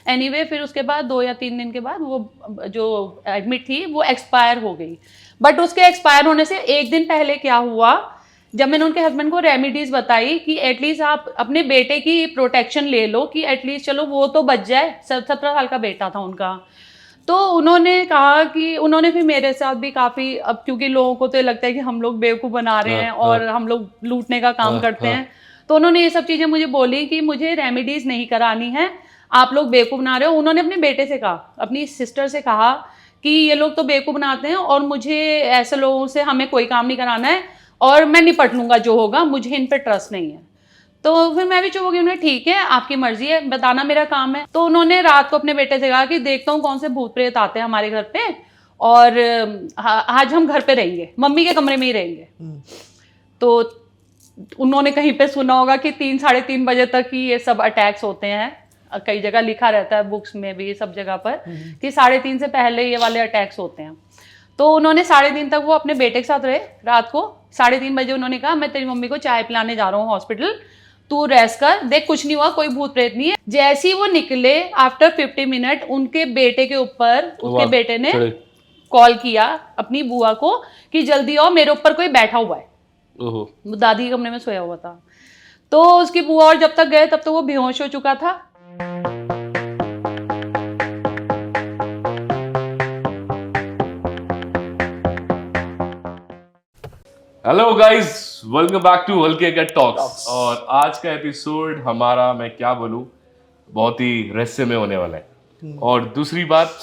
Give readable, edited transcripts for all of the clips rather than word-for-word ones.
Anyway फिर उसके बाद 2 या 3 दिन के बाद वो जो एडमिट थी वो एक्सपायर हो गई। बट उसके एक्सपायर होने से एक दिन पहले क्या हुआ, जब मैंने उनके हस्बैंड को रेमेडीज बताई कि एटलीस्ट आप अपने बेटे की प्रोटेक्शन ले लो कि एटलीस्ट चलो वो तो बच जाए, 17 साल का बेटा था उनका। तो उन्होंने कहा कि उन्होंने फिर मेरे साथ भी काफ़ी, अब क्योंकि लोगों को तो लगता है कि हम लोग बेवकूफ़ बना रहे हैं और हम लोग लूटने का काम करते हैं, तो उन्होंने ये सब चीज़ें मुझे बोली कि मुझे रेमेडीज़ नहीं करानी है, आप लोग बेवकूफ़ बना रहे हो। उन्होंने अपने बेटे से कहा, अपनी सिस्टर से कहा कि ये लोग तो बेवकूफ़ बनाते हैं और मुझे ऐसे लोगों से हमें कोई काम नहीं कराना है और मैं निपट लूँगा जो होगा, मुझे इन पर ट्रस्ट नहीं है। तो फिर मैं भी चुप हो गई, उन्हें ठीक है आपकी मर्जी है, बताना मेरा काम है। तो उन्होंने रात को अपने बेटे से कहा कि देखता हूँ कौन से भूत प्रेत आते हैं हमारे घर पे और आज हम घर पे रहेंगे, मम्मी के कमरे में ही रहेंगे। तो उन्होंने कहीं पे सुना होगा कि 3 साढ़े 3 बजे तक ही ये सब अटैक्स होते हैं, कई जगह लिखा रहता है बुक्स में भी सब जगह पर कि 3:30 से पहले ये वाले अटैक्स होते हैं। तो उन्होंने 3:30 तक वो अपने बेटे के साथ रहे। रात को 3:30 बजे उन्होंने कहा मैं तेरी मम्मी को चाय पिलाने जा रहा हूँ हॉस्पिटल, तू रेस्ट कर, देख कुछ नहीं हुआ, कोई भूत प्रेत नहीं है। जैसे ही वो निकले आफ्टर 50 मिनट उनके बेटे के ऊपर उसके बेटे ने कॉल किया अपनी बुआ को कि जल्दी आओ मेरे ऊपर कोई बैठा हुआ है। वो दादी के कमरे में सोया हुआ था। तो उसकी बुआ और जब तक गए तब तो वो बेहोश हो चुका था। Hello guys, welcome back to हल्के का टॉक्स। और आज का एपिसोड हमारा, मैं क्या बोलूं, बहुत ही रहस्यमय होने वाला है। और दूसरी बात,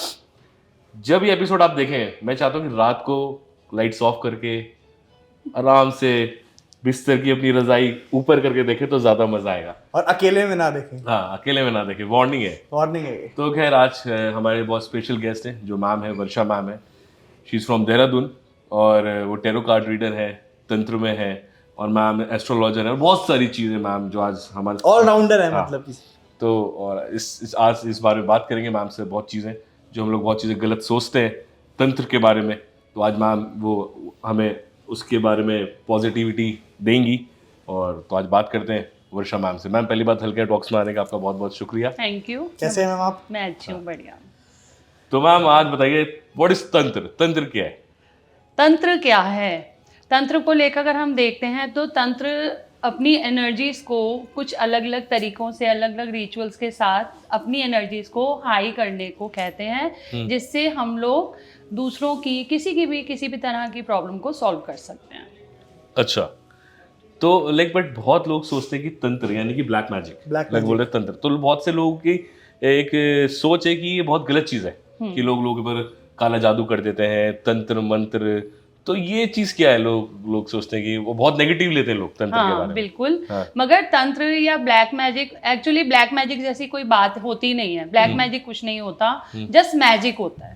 जब ये एपिसोड आप देखें, मैं चाहता हूं कि रात को लाइट्स ऑफ करके आराम से बिस्तर की अपनी रजाई ऊपर करके देखें तो ज्यादा मजा आएगा। और अकेले में ना देखें। हाँ, अकेले में ना देखें, वार्निंग है। वार्निंग है। तो खैर आज हमारे बहुत स्पेशल गेस्ट हैं, जो मैम है, वर्षा मैम है। शी इज फ्रॉम देहरादून और वो टेरो कार्ड रीडर है, तंत्र में है, और मैम एस्ट्रोलॉजर है, बहुत सारी चीजें मैम जो आज हमारे ऑलराउंडर है। मतलब कि तो और आज इस बारे में बात करेंगे मैम से, बहुत चीजें जो हम लोग बहुत चीजें गलत सोचते हैं तंत्र के बारे में। तो आज मैम वो हमें उसके बारे में पॉजिटिविटी देंगी। और तो आज बात करते हैं वर्षा मैम से। मैम, पहली बात, हल्के टॉक्स में आने का आपका बहुत बहुत शुक्रिया। Thank you. कैसे हैं मैम आप? मैं अच्छी हूँ, बढ़िया। तो मैम आज बताइए, व्हाट इज तंत्र? तंत्र क्या है? तंत्र क्या है? तंत्र को लेकर अगर हम देखते हैं तो तंत्र अपनी एनर्जीज को कुछ अलग अलग तरीकों से, अलग अलग रिचुअल्स के साथ अपनी एनर्जीज को हाई करने को कहते हैं, जिससे हम लोग दूसरों की किसी भी तरह की प्रॉब्लम को सॉल्व कर सकते हैं। अच्छा, तो बट बहुत लोग सोचते हैं कि तंत्र यानी कि ब्लैक मैजिक बोल रहे हैं तंत्र। तो बहुत से लोगों की एक सोच है कि ये बहुत गलत चीज है कि लोगों पर काला जादू कर देते हैं, तंत्र मंत्र। तो ये चीज क्या है? लोग सोचते हैं कि वो बहुत नेगेटिव लेते हैं लोग तंत्र के बारे में। बिल्कुल। मगर तंत्र या black magic, actually black magic जैसी कोई बात होती नहीं है। ब्लैक मैजिक कुछ नहीं होता, जस्ट मैजिक होता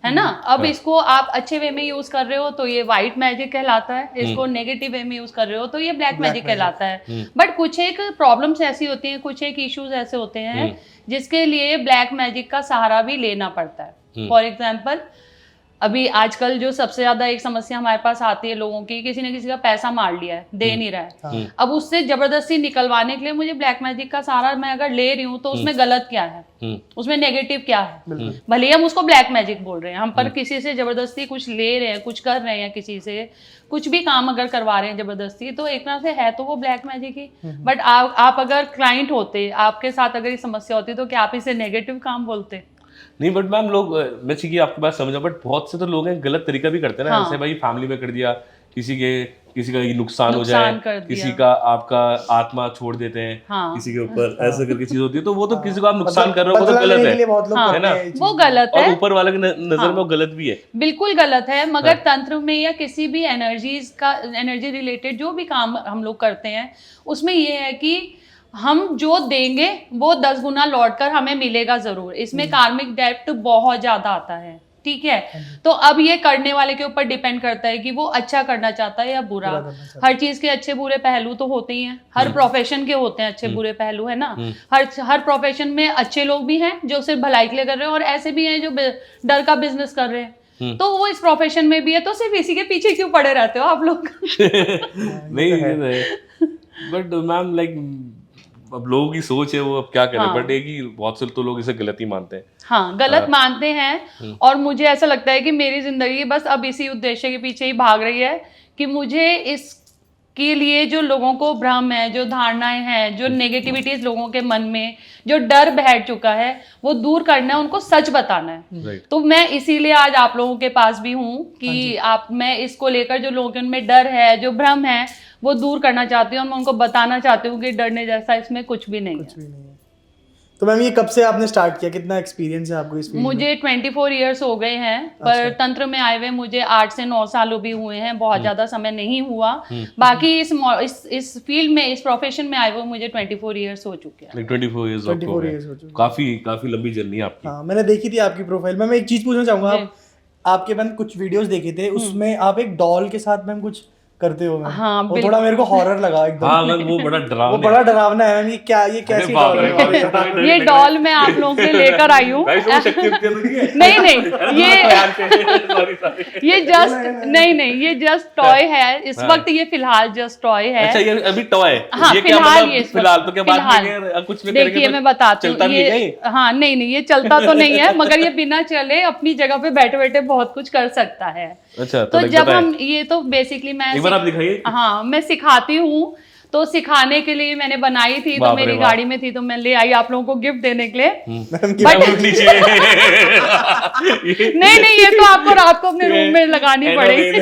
है ना। अब इसको आप अच्छे वे में यूज कर रहे हो तो ये व्हाइट मैजिक कहलाता है, इसको नेगेटिव वे में यूज कर रहे हो तो ये ब्लैक मैजिक कहलाता है। बट कुछ एक प्रॉब्लम्स ऐसी होती हैं, कुछ एक इश्यूज ऐसे होते हैं जिसके लिए ब्लैक मैजिक का सहारा भी लेना पड़ता है। फॉर एग्जाम्पल, अभी आजकल जो सबसे ज्यादा एक समस्या हमारे पास आती है लोगों की, किसी ने किसी का पैसा मार लिया है, दे नहीं रहा है। अब उससे जबरदस्ती निकलवाने के लिए मुझे ब्लैक मैजिक का सहारा मैं अगर ले रही हूँ तो उसमें गलत क्या है, उसमें नेगेटिव क्या है? भले ही हम उसको ब्लैक मैजिक बोल रहे हैं, हम पर किसी से जबरदस्ती कुछ ले रहे हैं, कुछ कर रहे हैं, किसी से कुछ भी काम अगर करवा रहे हैं जबरदस्ती, तो एक तरह से है तो वो ब्लैक मैजिक ही। बट आप अगर क्लाइंट होते, आपके साथ अगर ये समस्या होती, तो क्या आप इसे नेगेटिव काम बोलते? नहीं, बट मैम लोग, मैं चाहिए आपकी बात समझा, बट बहुत से तो लोग हैं गलत तरीका भी करते हैं ना। ऐसे भाई फैमिली में कर दिया, किसी का नुकसान हो जाए, किसी का आपका आत्मा छोड़ देते हैं, किसी के ऊपर ऐसा करके चीज होती है, तो वो तो किसी को आप नुकसान कर रहे हो, वो तो गलत है ना, वो गलत है। और ऊपर वाले की नजर में वो गलत भी है, बिल्कुल गलत है। मगर तंत्र में या किसी भी एनर्जी रिलेटेड जो भी काम हम लोग करते हैं, उसमें ये है कि हम जो देंगे वो 10 गुना लौट कर हमें मिलेगा जरूर। इसमें कार्मिक डेब्ट बहुत ज्यादा आता है, ठीक है। तो अब ये करने वाले के ऊपर डिपेंड करता है कि वो अच्छा करना चाहता है या बुरा। हर चीज के अच्छे बुरे पहलू तो होते ही हैं, हर प्रोफेशन के होते हैं अच्छे बुरे पहलू, है ना। हर प्रोफेशन में अच्छे लोग भी हैं जो सिर्फ भलाई के लिए कर रहे हैं, और ऐसे भी हैं जो डर का बिजनेस कर रहे हैं। तो वो इस प्रोफेशन में भी है, तो सिर्फ इसी के पीछे क्यों पड़े रहते हो आप लोग? नहीं, बट मैम अब लोगों की सोच है वो, अब क्या करें। हाँ। बट एक ही बहुत से तो लोग इसे गलत ही मानते हैं। हाँ, गलत मानते हैं। और मुझे ऐसा लगता है कि मेरी जिंदगी बस अब इसी उद्देश्य के पीछे ही भाग रही है कि मुझे इसके लिए जो लोगों को भ्रम है, जो धारणाएं हैं, जो नेगेटिविटीज लोगों के मन में, जो डर बैठ चुका है, वो दूर करना है, उनको सच बताना है। राइट। तो मैं इसीलिए आज आप लोगों के पास भी हूँ कि मैं इसको लेकर जो लोगों के उनमें डर है, जो भ्रम है, वो दूर करना चाहती हूँ और मैं उनको बताना चाहती हूँ कि डरने जैसा इसमें कुछ भी नहीं कुछ है। भी नहीं है। तो मैम ये कब से आपने स्टार्ट किया, कितना एक्सपीरियंस है आपको इस फील्ड में? मुझे 24 इयर्स हो गए हैं, पर तंत्र में आए हुए मुझे 8 से 9 साल भी हुए हैं, बहुत ज्यादा समय नहीं हुआ। बाकी इस फील्ड में, इस प्रोफेशन में आए हुए मुझे 24 इयर्स हो चुके हैं। 24 इयर्स 24 years हो चुके। काफी लंबी जर्नी है आपकी। हाँ, मैंने देखी थी आपकी प्रोफाइल में। मैं एक चीज पूछना चाहूंगा, आपके मैंने कुछ वीडियोस देखे थे, उसमें आप एक डॉल के साथ मैम कुछ करते हो मैम। हाँ, वो थोड़ा मेरे को हॉरर लगा एकदम। हाँ मैम, वो बड़ा डरावना वो बड़ा डरावना है मैम। ये क्या, ये कैसी डॉल है? ये डॉल मैं आप लोगों के लिए लेकर आई हूँ। नहीं ये जस्ट नहीं, ये जस्ट टॉय है इस वक्त। ये फिलहाल जस्ट टॉय है। अच्छा, ये अभी टॉय है। हाँ, ये क्या फिलहाल मतलब ये इस फिलहाल वक्त- तो क्या बाद में फिलहाल। कुछ में करेंगे देखिए तो मैं बताती चलता हूँ नहीं है ये। हाँ, नहीं ये चलता तो नहीं है, मगर ये बिना चले अपनी जगह पे बैठे बैठे बहुत कुछ कर सकता है। अच्छा, तो जब हम ये तो बेसिकली मैं एक बार आप दिखाइए। हाँ, मैं सिखाती हूँ। तो सिखाने के लिए मैंने बनाई थी, तो मेरी गाड़ी में थी, तो मैं ले आई आप लोगों को गिफ्ट देने के लिए। नहीं, ये तो आपको रात को अपने रूम में लगानी पड़ेगी,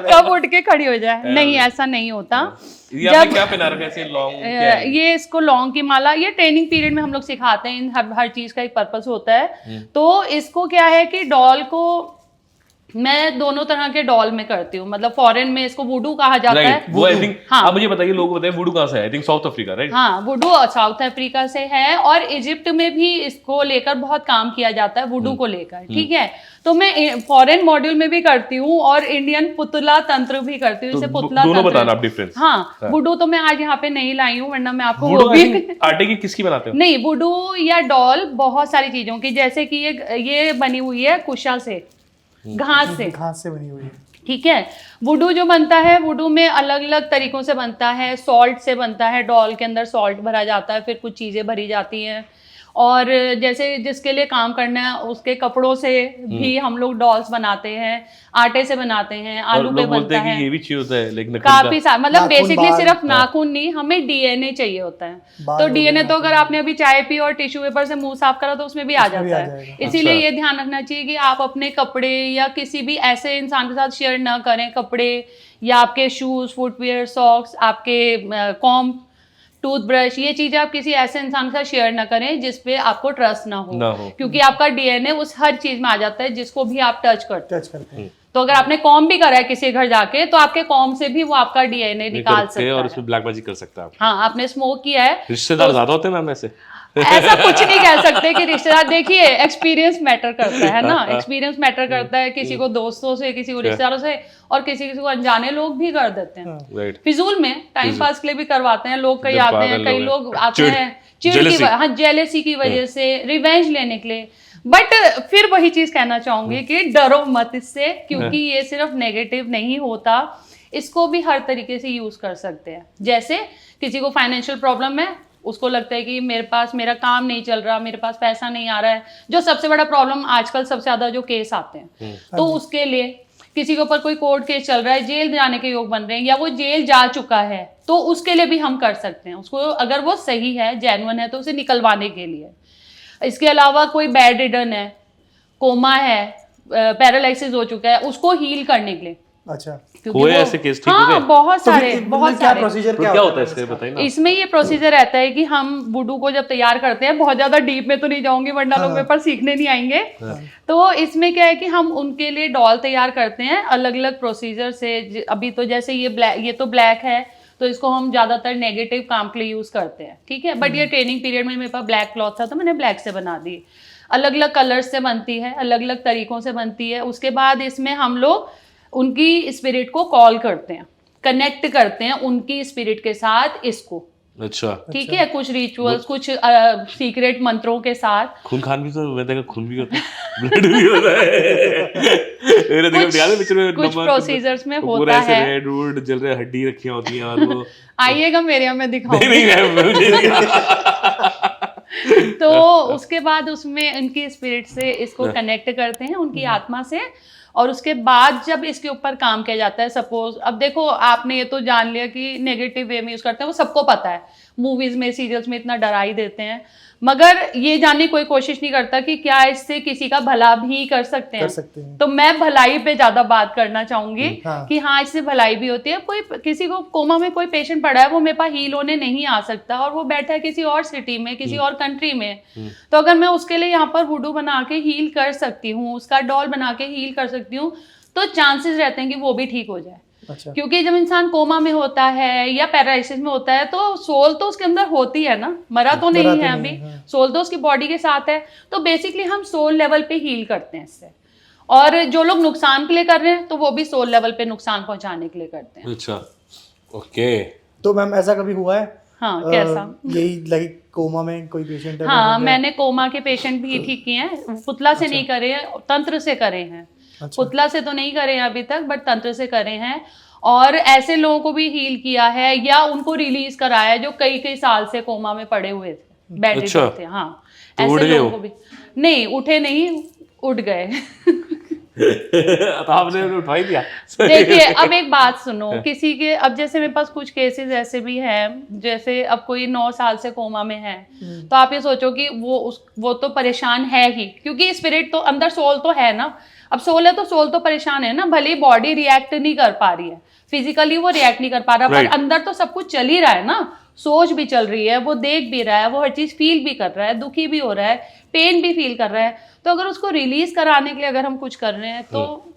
कब उठ के खड़ी हो जाए। नहीं, ऐसा नहीं होता। ये आपने क्या पहना रखा है? ऐसे लॉन्ग क्या है? ये इसको लॉन्ग की माला, ये ट्रेनिंग पीरियड में हम लोग सिखाते हैं। हर चीज का एक पर्पस होता है। तो इसको क्या है कि डॉल को मैं दोनों तरह के डॉल में करती हूँ। मतलब फॉरेन में इसको वुडू कहा जाता है। वो आई थिंक, हाँ। आप मुझे बताइए, लोगों को बताइए वुडू कहाँ से है? I think south Africa, right? हाँ, वुडू साउथ अफ्रीका से है, और इजिप्ट में भी इसको लेकर बहुत काम किया जाता है, वुडू को लेकर। ठीक है, तो मैं फॉरेन मॉड्यूल में भी करती हूँ और इंडियन पुतला तंत्र भी करती हूँ। इसे पुतला दोनों तंत्र बताना आप डिफरेंस। हाँ, वुडू तो मैं आज यहाँ पे नहीं लाई हूँ, वरना मैं आपको वो भी आटे की किसकी बनाते हो? नहीं, वुडू या डॉल बहुत सारी चीजों की, जैसे कि ये बनी हुई है कुशा से, घास से बनी हुई है। ठीक है। वुडू जो बनता है, वुडू में अलग अलग तरीकों से बनता है। सॉल्ट से बनता है, डॉल के अंदर सॉल्ट भरा जाता है, फिर कुछ चीज़ें भरी जाती हैं। और जैसे जिसके लिए काम करना है उसके कपड़ों से भी हम लोग डॉल्स बनाते हैं, आटे से बनाते हैं, आलू पे बनता है। ये भी चाहिए होता है, लेकिन काफी सारा, मतलब बेसिकली सिर्फ हाँ। नाखून नहीं, हमें डीएनए चाहिए होता है। तो डीएनए तो अगर आपने अभी चाय पी और टिश्यू पेपर से मुंह साफ करा तो उसमें भी आ जाता है। इसीलिए ये ध्यान रखना चाहिए कि आप अपने कपड़े या किसी भी ऐसे इंसान के साथ शेयर ना करें। कपड़े या आपके शूज, फुटवियर, सॉक्स, आपके कॉम्ब, टूथब्रश, ये चीजें आप किसी ऐसे इंसान के साथ शेयर ना करें जिसपे आपको ट्रस्ट ना हो। क्योंकि आपका डीएनए उस हर चीज में आ जाता है जिसको भी आप टच करते हैं। तो अगर आपने कॉम भी करा है किसी घर जाके, तो आपके कॉम से भी वो आपका डीएनए निकाल सकता है और उसमें ब्लैक मैजिक कर सकता है। हाँ, आपने स्मोक किया है। रिश्तेदार ज्यादा होते हैं मैम ऐसे? ऐसा कुछ नहीं कह सकते कि रिश्तेदार, देखिए एक्सपीरियंस मैटर करता है ना, एक्सपीरियंस मैटर करता है। किसी को दोस्तों से, किसी को रिश्तेदारों से, और किसी को अनजाने लोग भी कर देते हैं फिजूल में, टाइम पास के लिए भी करवाते हैं लोग। कई आते हैं, कई लोग आते हैं जेलेसी की वजह से, रिवेंज लेने के लिए। बट फिर वही चीज कहना चाहूंगी कि डरो मत इससे, क्योंकि ये सिर्फ नेगेटिव नहीं होता, इसको भी हर तरीके से यूज कर सकते हैं। जैसे किसी को फाइनेंशियल प्रॉब्लम है, उसको लगता है कि मेरा काम नहीं चल रहा, मेरे पास पैसा नहीं आ रहा है, जो सबसे बड़ा प्रॉब्लम आजकल सबसे ज्यादा जो केस आते हैं, तो उसके लिए किसी के ऊपर कोई कोर्ट केस चल रहा है, जेल जाने के योग बन रहे हैं, या वो जेल जा चुका है, तो उसके लिए भी हम कर सकते हैं। उसको अगर वो सही है, जेन्युइन है, तो उसे निकलवाने के लिए। इसके अलावा कोई बेड रिडन है, कोमा है, पैरालिसिस हो चुका है, उसको हील करने के लिए। अच्छा, कोई ऐसे केस ठीक हाँ, बहुत सारे प्रोसीजर क्या होता है इसके, बताइए ना। इसमें ये प्रोसीजर रहता है कि हम वुडू को जब तैयार करते हैं, बहुत ज्यादा डीप में तो नहीं जाऊंगी वरना लोग मेरे पास सीखने नहीं आएंगे। तो इसमें क्या है कि हम उनके लिए डॉल तैयार करते हैं अलग अलग प्रोसीजर से। अभी तो जैसे ये तो ब्लैक है, तो इसको हम ज्यादातर नेगेटिव काम के लिए यूज करते हैं। ठीक है, बट ये ट्रेनिंग पीरियड में मेरे पास ब्लैक क्लॉथ था, तो मैंने ब्लैक से बना दी। अलग अलग कलर्स से बनती है, अलग अलग तरीकों से बनती है। उसके बाद इसमें हम लोग उनकी स्पिरिट को कॉल करते हैं, कनेक्ट करते हैं उनकी स्पिरिट के साथ इसको। अच्छा, ठीक है, कुछ रिचुअल्स, कुछ सीक्रेट मंत्रों के साथ। खून खान भी तो मैंने देखा, खून भी होता है, ब्लड भी होता है। मैंने देखा याद है पिक्चर में, कुछ प्रोसीजर्स में वो पूरा होता ऐसे है। रेड वुड जल रहे, हड्डी रखी होती हैं और वो आइएगा मेरे यहाँ, मैं नहीं दिखाऊंगी। नहीं मुझे नहीं। तो उसके बाद उसमें उनकी स्पिरिट से इसको कनेक्ट करते हैं, उनकी आत्मा से। और उसके बाद जब इसके ऊपर काम किया जाता है, सपोज अब देखो आपने ये तो जान लिया कि नेगेटिव वे में यूज करते हैं, वो सबको पता है, मूवीज में सीरियल्स में इतना डरा ही देते हैं, मगर ये जानने की कोई कोशिश नहीं करता कि क्या इससे किसी का भला भी कर सकते हैं। तो मैं भलाई पे ज्यादा बात करना चाहूंगी कि हाँ, इससे भलाई भी होती है। कोई किसी को कोमा में कोई पेशेंट पड़ा है, वो मेरे पास हील होने नहीं आ सकता और वो बैठा है किसी और सिटी में, किसी और कंट्री में, तो अगर मैं उसके लिए यहाँ पर वुडू बना के हील कर सकती हूँ, उसका डॉल बना के हील कर सकती हूँ, तो चांसेस रहते हैं कि वो भी ठीक हो जाए। अच्छा। क्योंकि जब इंसान कोमा में होता है या पैरालिसिस में होता है, तो सोल तो उसके अंदर होती है ना, मरा तो नहीं है अभी, सोल तो उसकी बॉडी के साथ है। तो बेसिकली हम सोल लेवल पे हील करते हैं इससे। और जो लोग नुकसान के लिए कर रहे हैं, तो वो भी सोल लेवल पे नुकसान पहुंचाने के लिए करते हैं। अच्छा, ओके। तो मैम ऐसा कभी हुआ है? हाँ, कैसा? यही लाइक कोमा में कोई पेशेंट है? हाँ, मैंने कोमा के पेशेंट भी ठीक किए हैं। पुतला से नहीं करे हैं, तंत्र से करे हैं। पुतला से तो नहीं करे हैं अभी तक, बट तंत्र से करे हैं। और ऐसे लोगों को भी हील किया है या उनको रिलीज कराया है जो कई कई साल से कोमा में पड़े हुए थे, बैठे थे। हाँ, तो ऐसे लोगों को भी नहीं, उठे नहीं, उठ गए। तो आपने उठवाई दिया। देखिए, अब एक बात सुनो, किसी के, अब जैसे मेरे पास कुछ केसेस ऐसे भी हैं, जैसे अब कोई 9 साल से कोमा में है, तो आप ये सोचो कि वो तो परेशान है ही, क्योंकि स्पिरिट तो अंदर, सोल तो है ना। अब सोल है तो सोल तो परेशान है ना, भले ही बॉडी रिएक्ट नहीं कर पा रही है, फिजिकली वो रिएक्ट नहीं कर पा रहा, पर अंदर तो सब कुछ चल ही रहा है ना, सोच भी चल रही है, वो देख भी रहा है, वो हर चीज फील भी कर रहा है, दुखी भी हो रहा है, पेन भी फील कर रहा है। तो अगर उसको रिलीज कराने के लिए अगर हम कुछ कर रहे हैं, तो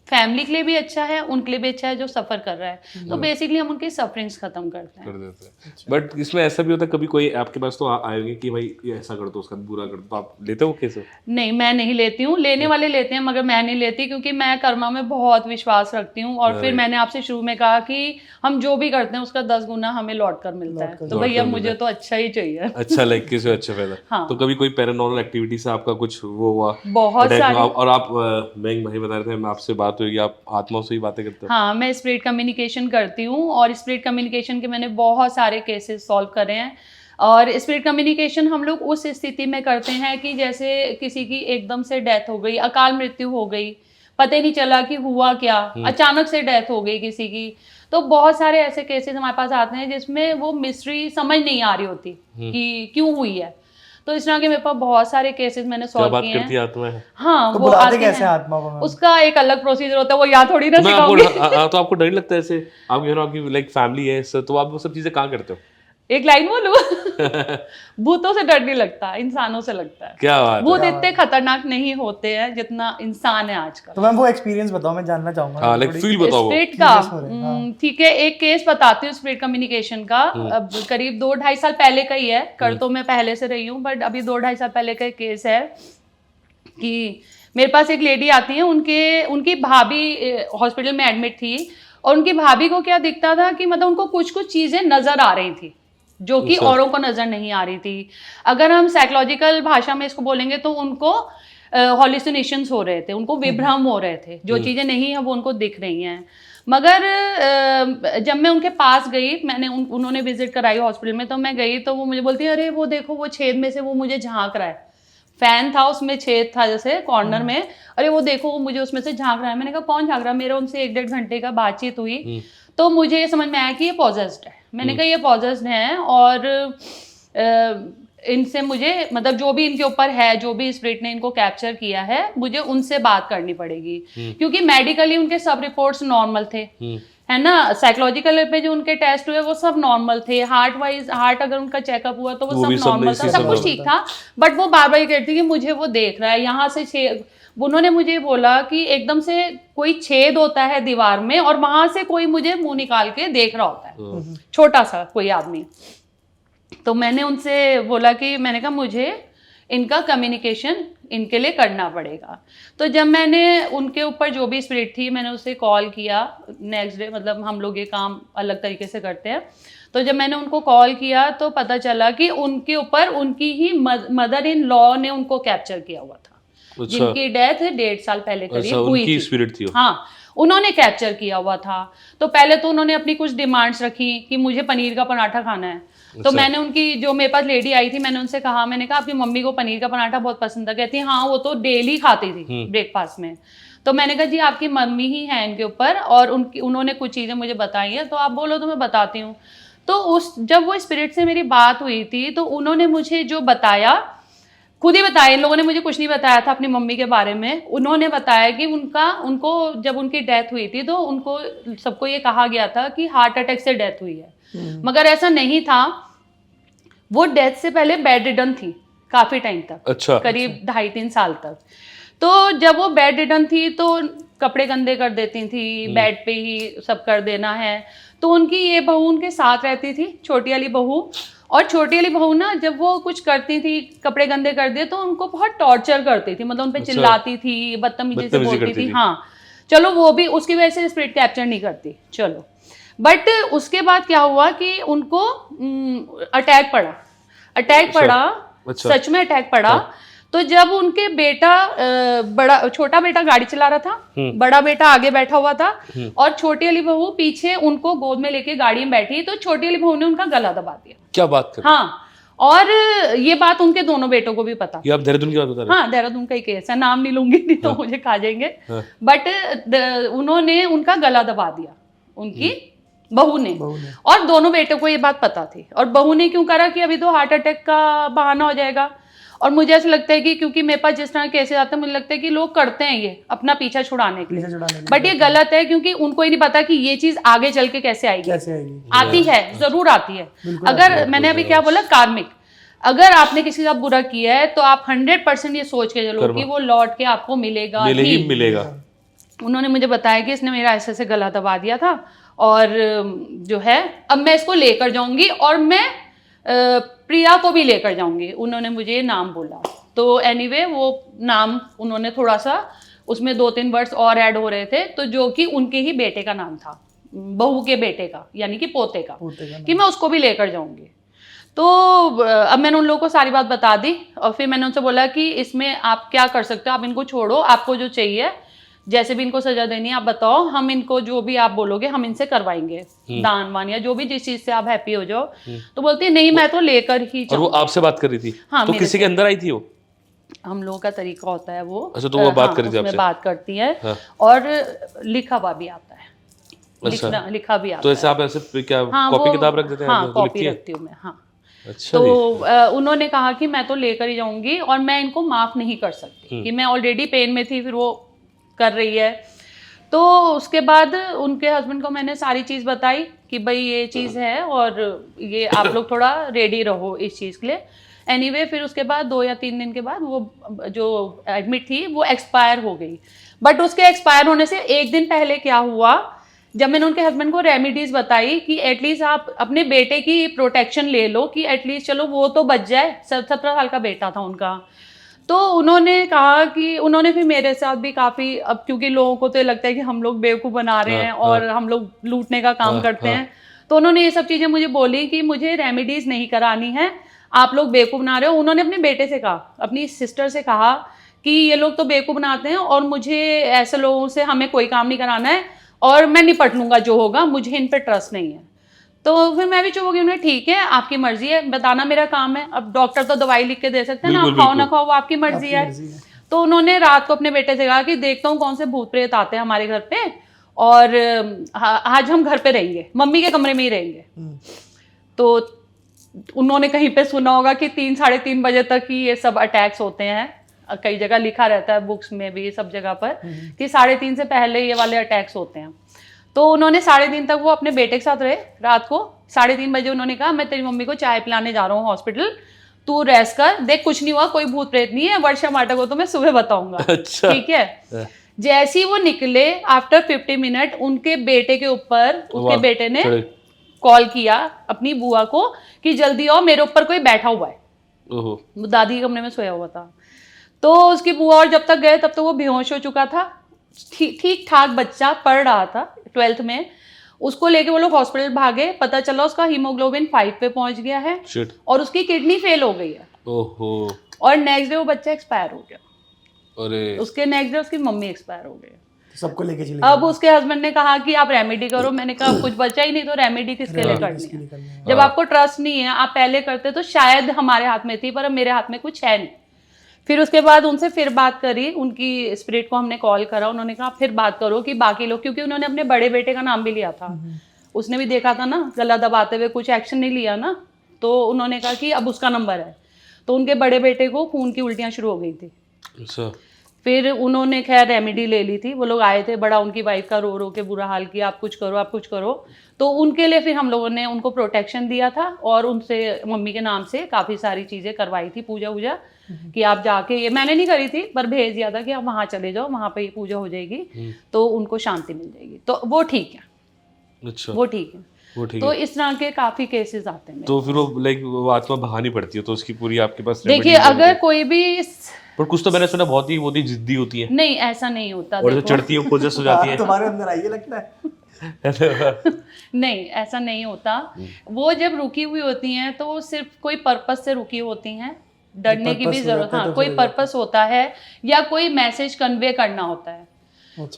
फैमिली के लिए भी अच्छा है, उनके लिए भी अच्छा है जो सफर कर रहा है। तो बेसिकली हम उनकी सफरिंग्स खत्म करते हैं। कर देते हैं। बट इसमें ऐसा भी होता है, कभी कोई आपके पास तो आएंगे कि भाई ये ऐसा कर दो, उसका बुरा कर दो, तो आप लेते हो कैसे? नहीं, मैं नहीं लेती हूँ, लेने वाले लेते हैं, मगर मैं नहीं लेती, क्योंकि मैं कर्मा में बहुत विश्वास रखती हूँ। और फिर मैंने आपसे शुरू में कहा कि हम जो भी करते हैं उसका 10 गुना हमें लौट कर मिलता है, तो भैया मुझे तो अच्छा ही चाहिए। अच्छा, लाइक किसी अच्छा फायदा। हाँ। तो कभी कोई पैरानॉर्मल एक्टिविटी से आपका कुछ वो हुआ? बहुत सारे। और आप महंग भाई बता रहे थे, आपसे बात हुई, आप आत्माओं से ही बातें करते हो? हाँ, मैं स्पिरिट कम्युनिकेशन करती हूँ, और स्पिरिट कम्युनिकेशन के मैंने बहुत सारे केसेस सॉल्व करे हैं। और स्पिरिट कम्युनिकेशन हम लोग उस स्थिति में करते हैं कि जैसे किसी की एकदम से डेथ हो गई, अकाल मृत्यु हो गई, पता ही नहीं चला कि हुआ क्या, अचानक से डेथ हो गई किसी की। तो बहुत सारे ऐसे केसेस हमारे पास आते हैं जिसमें वो मिस्ट्री समझ नहीं आ रही होती कि क्यों हुई है। तो इस तरह के मेरे पास बहुत सारे केसेस मैंने सॉल्व किए हैं। आत्मा है? हाँ, तो वो आते कैसे हैं, आत्मा को? उसका एक अलग प्रोसीजर होता है, वो यहाँ थोड़ी ना सिखाऊंगी। तो आपको डर नहीं लगता ऐसे? आपकी आपकी लाइक फैमिली है, तो आप वो सब चीजें कहाँ करते हो? एक लाइन बोलूं? भूतों से डर नहीं लगता, इंसानों से लगता है। क्या बात है? भूत इतने खतरनाक नहीं होते हैं जितना इंसान है आजकल। तो मैम वो एक्सपीरियंस बताओ, मैं जानना चाहूंगा। हाँ, लाइक फील बताओ स्पिरिट का। ठीक है, एक केस बताती हूँ स्पिरिट कम्युनिकेशन का। अब करीब 2-2.5 साल पहले का ही है, कर तो मैं पहले से रही हूँ, बट अभी 2-2.5 साल पहले का एक केस है कि मेरे पास एक लेडी आती है, उनकी भाभी हॉस्पिटल में एडमिट थी, और उनकी भाभी को क्या दिखता था कि मतलब उनको कुछ कुछ चीजें नजर आ रही थी जो कि औरों को नजर नहीं आ रही थी। अगर हम साइकोलॉजिकल भाषा में इसको बोलेंगे तो उनको हॉल्यूसिनेशंस हो रहे थे, उनको विभ्रम हो रहे थे, जो चीजें नहीं है वो उनको दिख रही हैं। मगर जब मैं उनके पास गई, मैंने उन्होंने विजिट कराई हॉस्पिटल में, तो मैं गई तो वो मुझे बोलती है, अरे वो देखो, वो छेद में से वो मुझे झांक रहा है, फैन था उसमें छेद था जैसे कॉर्नर में, अरे वो देखो वो मुझे उसमें से झांक रहा है। मैंने कहा कौन झांक रहा है? मेरा उनसे 1-1.5 घंटे का बातचीत हुई, तो मुझे ये समझ में आया कि ये पॉजेस्ड है। मैंने कहा ये पॉजेस्ड है, और इनसे मुझे मतलब जो भी इनके ऊपर है, जो भी स्पिरिट ने इनको कैप्चर किया है, मुझे उनसे बात करनी पड़ेगी, क्योंकि मेडिकली उनके सब रिपोर्ट्स नॉर्मल थे, है ना। साइकोलॉजिकल पे जो उनके टेस्ट हुए वो सब नॉर्मल थे, हार्ट अगर उनका चेकअप हुआ तो वो सब नॉर्मल था, सब कुछ ठीक था। बट वो बार बार ये कहती थी कि मुझे वो देख रहा है, यहाँ से उन्होंने मुझे बोला कि एकदम से कोई छेद होता है दीवार में, और वहां से कोई मुझे मुंह निकाल के देख रहा होता है, छोटा सा कोई आदमी। तो मैंने उनसे बोला कि, मैंने कहा मुझे इनका कम्युनिकेशन इनके लिए करना पड़ेगा। तो जब मैंने उनके ऊपर जो भी स्पिरिट थी मैंने उसे कॉल किया नेक्स्ट डे, मतलब हम लोग ये काम अलग तरीके से करते हैं। तो जब मैंने उनको कॉल किया तो पता चला कि उनके ऊपर उनकी ही मदर इन लॉ ने उनको कैप्चर किया हुआ था। अच्छा। जिनकी डेथ 1.5 साल पहले करीब अच्छा, हुई उनकी थी। स्पिरिट थी वो। हाँ, उन्होंने कैप्चर किया हुआ था। तो पहले तो उन्होंने अपनी कुछ डिमांड्स रखी कि मुझे पनीर का पराठा खाना है। तो अच्छा। मैंने उनकी जो मेरे पास लेडी आई थी मैंने उनसे कहा, मैंने कहा आपकी मम्मी को पनीर का पराठा बहुत पसंद था। कहती हाँ वो तो डेली खाती थी ब्रेकफास्ट में। तो मैंने कहा जी आपकी मम्मी ही है इनके ऊपर और उन्होंने कुछ चीज़ें मुझे बताई हैं, तो आप बोलो तो मैं बताती हूँ। तो जब वो स्पिरिट से मेरी बात हुई थी तो उन्होंने मुझे जो बताया, खुद ही बताया, इन लोगों ने मुझे कुछ नहीं बताया था अपनी मम्मी के बारे में। उन्होंने बताया कि उनको जब उनकी डेथ हुई थी तो उनको सबको ये कहा गया था कि हार्ट अटैक से डेथ हुई है, मगर ऐसा नहीं था। वो डेथ से पहले बेड रिडन थी काफी टाइम तक। अच्छा। करीब 2.5-3 साल तक। तो जब वो बेड रिडन थी तो कपड़े गंदे कर देती थी, बेड पे ही सब कर देना है। तो उनकी ये बहू उनके साथ रहती थी, छोटी वाली बहू। और छोटी वाली बहू ना जब वो कुछ करती थी, कपड़े गंदे कर दिए तो उनको बहुत टॉर्चर करती थी, मतलब उन पे अच्छा। चिल्लाती थी, बदतमीजी से बोलती करती थी। थी। हाँ चलो वो भी उसकी वजह से स्पिरिट कैप्चर नहीं करती, चलो। बट उसके बाद क्या हुआ कि उनको अटैक पड़ा। अच्छा। सच में अटैक पड़ा। तो जब उनके बेटा छोटा बेटा गाड़ी चला रहा था, बड़ा बेटा आगे बैठा हुआ था और छोटी वाली बहू पीछे उनको गोद में लेके गाड़ी में बैठी, तो छोटी वाली बहू ने उनका गला दबा दिया। क्या बात कर? हाँ, और ये बात उनके दोनों बेटों को भी पता। ये आप देहरादून की बात बता रहे हाँ, देहरादून का ही केस है, नाम नहीं लूंगी नहीं तो मुझे खा जाएंगे। बट उन्होंने उनका गला दबा दिया, उनकी बहू ने। और दोनों बेटों को ये बात पता थी। और बहू ने क्यों करा कि अभी तो हार्ट अटैक का बहाना हो जाएगा। और मुझे ऐसा लगता है कि क्योंकि मेरे पास जिस तरह केसेस आते हैं मुझे लगता है कि लोग करते हैं ये अपना पीछा छुड़ाने के लिए। बट ये गलत है, क्योंकि उनको ही नहीं पता कि ये चीज आगे चल के कैसे आएगी। आती है, जरूर आती है। अगर मैंने अभी क्या बोला, कार्मिक, अगर आपने किसी के साथ बुरा किया है तो आप 100% ये सोच के चलो कि वो लौट के आपको मिलेगा ही मिलेगा। उन्होंने मुझे बताया कि इसने मेरा ऐसे ऐसे गला दबा दिया था और जो है अब मैं इसको लेकर जाऊंगी और मैं प्रिया को भी लेकर जाऊंगी। उन्होंने मुझे नाम बोला। तो एनीवे वो नाम उन्होंने थोड़ा सा उसमें 2-3 वर्ड्स और ऐड हो रहे थे, तो जो कि उनके ही बेटे का नाम था, बहू के बेटे का, यानी कि पोते का कि मैं उसको भी लेकर जाऊंगी। तो अब मैंने उन लोगों को सारी बात बता दी और फिर मैंने उनसे बोला कि इसमें आप क्या कर सकते हो, आप इनको छोड़ो, आपको जो चाहिए जैसे भी इनको सजा देनी है आप बताओ, हम इनको जो भी आप बोलोगे हम इनसे करवाएंगे, दान वान या जो भी, जिस चीज से आप हैप्पी हो जाओ। तो बोलती है नहीं मैं तो लेकर ही और वो आपसे बात कर रही थी? हाँ, तो किसी के अंदर आई थी वो? हम लोगों का तरीका होता है वो। अच्छा, तो वो बात कर रही थी आपसे? बात करती है। हाँ। और लिखा हुआ भी आता है। अच्छा। लिखा भी आता है। तो ऐसे आप ऐसे क्या कॉपी किताब रख देते हैं? हाँ, कॉपी रखती हूँ मैं। हाँ। अच्छा। तो उन्होंने कहा कि मैं तो लेकर ही जाऊंगी और मैं इनको माफ नहीं कर सकती कि मैं ऑलरेडी पेन में थी, फिर वो कर रही है। तो उसके बाद उनके हस्बैंड को मैंने सारी चीज़ बताई कि भाई ये चीज़ है और ये आप लोग थोड़ा रेडी रहो इस चीज़ के लिए। एनीवे फिर उसके बाद 2 या 3 दिन के बाद वो जो एडमिट थी वो एक्सपायर हो गई। बट उसके एक्सपायर होने से एक दिन पहले क्या हुआ, जब मैंने उनके हस्बैंड को रेमेडीज बताई कि एटलीस्ट आप अपने बेटे की प्रोटेक्शन ले लो कि एटलीस्ट चलो वो तो बच जाए, 17 साल का बेटा था उनका। तो उन्होंने कहा कि उन्होंने फिर मेरे साथ भी काफ़ी, अब क्योंकि लोगों को तो लगता है कि हम लोग बेवकूफ़ बना रहे हैं और हम लोग लूटने का काम करते हैं, तो उन्होंने ये सब चीज़ें मुझे बोली कि मुझे रेमेडीज़ नहीं करानी है, आप लोग बेवकूफ़ बना रहे हो। उन्होंने अपने बेटे से कहा, अपनी सिस्टर से कहा कि ये लोग तो बेवकूफ़ बनाते हैं और मुझे ऐसे लोगों से हमें कोई काम नहीं कराना है और मैं निपट लूँगा जो होगा, मुझे इन पर ट्रस्ट नहीं है। तो फिर मैं भी चुप हो गई। उन्हें ठीक है आपकी मर्जी है, बताना मेरा काम है। अब डॉक्टर तो दवाई लिख के दे सकते हैं ना, आप खाओ ना खाओ वो आपकी मर्जी है। तो उन्होंने रात को अपने बेटे से कहा कि देखता हूँ कौन से भूत प्रेत आते हैं हमारे घर पे और आज हम घर पे रहेंगे, मम्मी के कमरे में ही रहेंगे। तो उन्होंने कहीं पे सुना होगा कि 3-3:30 बजे तक ही ये सब अटैक्स होते हैं, कई जगह लिखा रहता है बुक्स में भी सब जगह पर कि 3:30 से पहले ये वाले अटैक्स होते हैं। तो उन्होंने 3:30 तक वो अपने बेटे के साथ रहे। रात को 3:30 बजे उन्होंने कहा मैं तेरी मम्मी को चाय पिलाने जा रहा हूँ हॉस्पिटल, तू रेस्ट कर, देख कुछ नहीं हुआ, कोई भूत प्रेत नहीं है, वर्षा माटा को तो मैं सुबह बताऊंगा। अच्छा। ठीक है। जैसे ही वो निकले आफ्टर 50 मिनट उनके बेटे के ऊपर उसके बेटे ने कॉल किया अपनी बुआ को कि जल्दी आओ मेरे ऊपर कोई बैठा हुआ है। ओहो। वो दादी के कमरे में सोया हुआ था। तो उसकी बुआ और जब तक गए तब तो वो बेहोश हो चुका था। ठीक ठाक बच्चा, पढ़ रहा था 12th में। उसको लेके वो लोग हॉस्पिटल भागे, पता चला उसका हीमोग्लोबिन 5 पे पहुंच गया है Shit. और उसकी किडनी फेल हो गई है। ओहो। और नेक्स्ट डे वो बच्चा एक्सपायर हो गया। अरे उसके नेक्स्ट डे उसकी मम्मी एक्सपायर हो गई। सबको लेके चले अब उसके हस्बैंड ने कहा कि आप रेमेडी करो। मैंने कहा अब कुछ बचा ही नहीं तो रेमेडी किसके लिए करनी है? करनी है। जब आपको ट्रस्ट नहीं है, आप पहले करते तो शायद हमारे हाथ में थी, पर अब मेरे हाथ में कुछ है नहीं। फिर उसके बाद उनसे फिर बात करी, उनकी स्पिरिट को हमने कॉल करा। उन्होंने कहा फिर बात करो कि बाकी लोग, क्योंकि उन्होंने अपने बड़े बेटे का नाम भी लिया था, उसने भी देखा था ना गला दबाते हुए, कुछ एक्शन नहीं लिया ना, तो उन्होंने कहा कि अब उसका नंबर है। तो उनके बड़े बेटे को खून की उल्टियाँ शुरू हो गई थी। अच्छा। फिर उन्होंने खैर रेमेडी ले ली थी। वो लोग आए थे, बड़ा उनकी वाइफ का रो रो के बुरा हाल किया, आप कुछ करो, आप कुछ करो। तो उनके लिए फिर हम लोगों ने उनको प्रोटेक्शन दिया था और उनसे मम्मी के नाम से काफ़ी सारी चीज़ें करवाई थी, पूजा वूजा, कि आप जाके, ये मैंने नहीं करी थी पर भेज दिया था कि आप वहाँ चले जाओ, वहाँ पे ये पूजा हो जाएगी तो उनको शांति मिल जाएगी। तो वो ठीक है। अच्छा, वो ठीक है। वो ठीक तो है। इस तरह के काफ़ी केसेस आते हैं। तो फिर वो लाइक वो आत्मा बहानी पड़ती है, तो उसकी पूरी आपके पास देखिए, अगर कोई भी पर कुछ तो मैंने सुना बहुत ही जिद्दी होती है, नहीं, ऐसा नहीं होता। और जो चढ़ती है वो पोजेस हो जाती है। तुम्हारे अंदर आई है लगता है। नहीं, ऐसा नहीं होता। वो जब रुकी हुई होती हैं तो वो सिर्फ कोई पर्पस से रुकी होती हैं। डरने की भी जरूरत, हाँ, कोई पर्पस होता है या कोई मैसेज कन्वे करना होता है,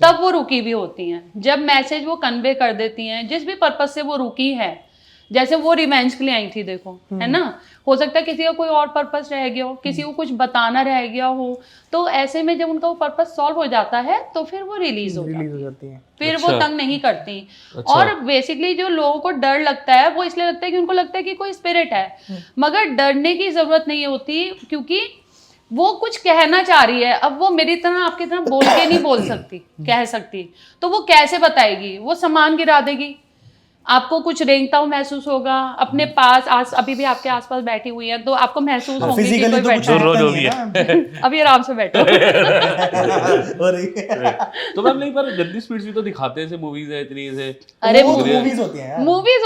तब वो रुकी हुई होती हैं। जब मैसेज वो कन्वे कर देती हैं, जिस भी पर्पस से वो रुकी है, जैसे वो रिवेंज के लिए आई थी, देखो, है ना, हो सकता है किसी का कोई और पर्पस रह गया हो, किसी को कुछ बताना रह गया हो, तो ऐसे में जब उनका वो पर्पस सॉल्व हो जाता है तो फिर वो रिलीज हो जाती है। फिर वो अच्छा। तंग नहीं करती। अच्छा। और बेसिकली जो लोगों को डर लगता है वो इसलिए लगता है कि उनको लगता है कि कोई स्पिरिट है, मगर डरने की जरूरत नहीं होती, क्योंकि वो कुछ कहना चाह रही है। अब वो मेरी तरह आपकी तरह बोल के नहीं बोल सकती, कह सकती, तो वो कैसे बताएगी? वो सामान गिरा देगी, आपको कुछ रेंगता हुआ महसूस होगा अपने पास, अभी भी आपके आसपास बैठी हुई है तो आपको महसूस होगी कि कोई बैठा है। रोज हो गया। अभी आराम से बैठो। तो मैम नहीं, पर गंदी स्पीड्स भी तो दिखाते हैं, मूवीज है इतनी से। अरे मूवीज होती हैं यार। मूवीज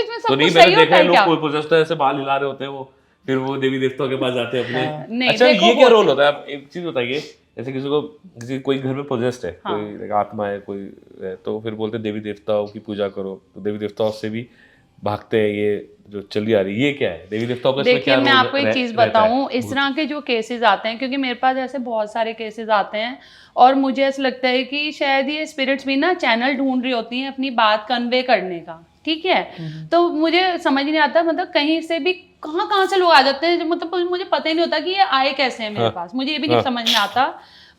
में सब तो नहीं, कुछ सही मैंने देखा होता है है क्या? लोग पोजेस्ड ऐसे बाल हिला रहे होते हैं, वो फिर वो देवी देवताओं के पास जाते हैं अपने। नहीं, अच्छा, देखो, ये क्या रोल होता है? आप एक चीज बताइए, जैसे किसी कोई घर में पोजेस्ड है, कोई आत्मा है, कोई है, तो फिर बोलते हैं देवी देवताओं की पूजा करो, तो देवी देवताओं से भी भागते हैं, ये जो चली आ रही है, ये क्या है देवी देवताओं का? देखिए, मैं आपको एक चीज बताऊं, इस तरह के जो केसेस आते हैं, क्योंकि मेरे पास ऐसे बहुत सारे केसेस आते हैं, और मुझे ऐसा लगता है कि शायद ये स्पिरिट्स भी ना चैनल ढूंढ रही होती हैं अपनी बात कन्वे करने का, ठीक है? तो मुझे समझ नहीं आता, मतलब कहीं से भी कहाँ से लोग आ जाते हैं, मतलब मुझे पता ही नहीं होता कि ये आए कैसे हैं मेरे पास, मुझे ये भी नहीं समझ में आता,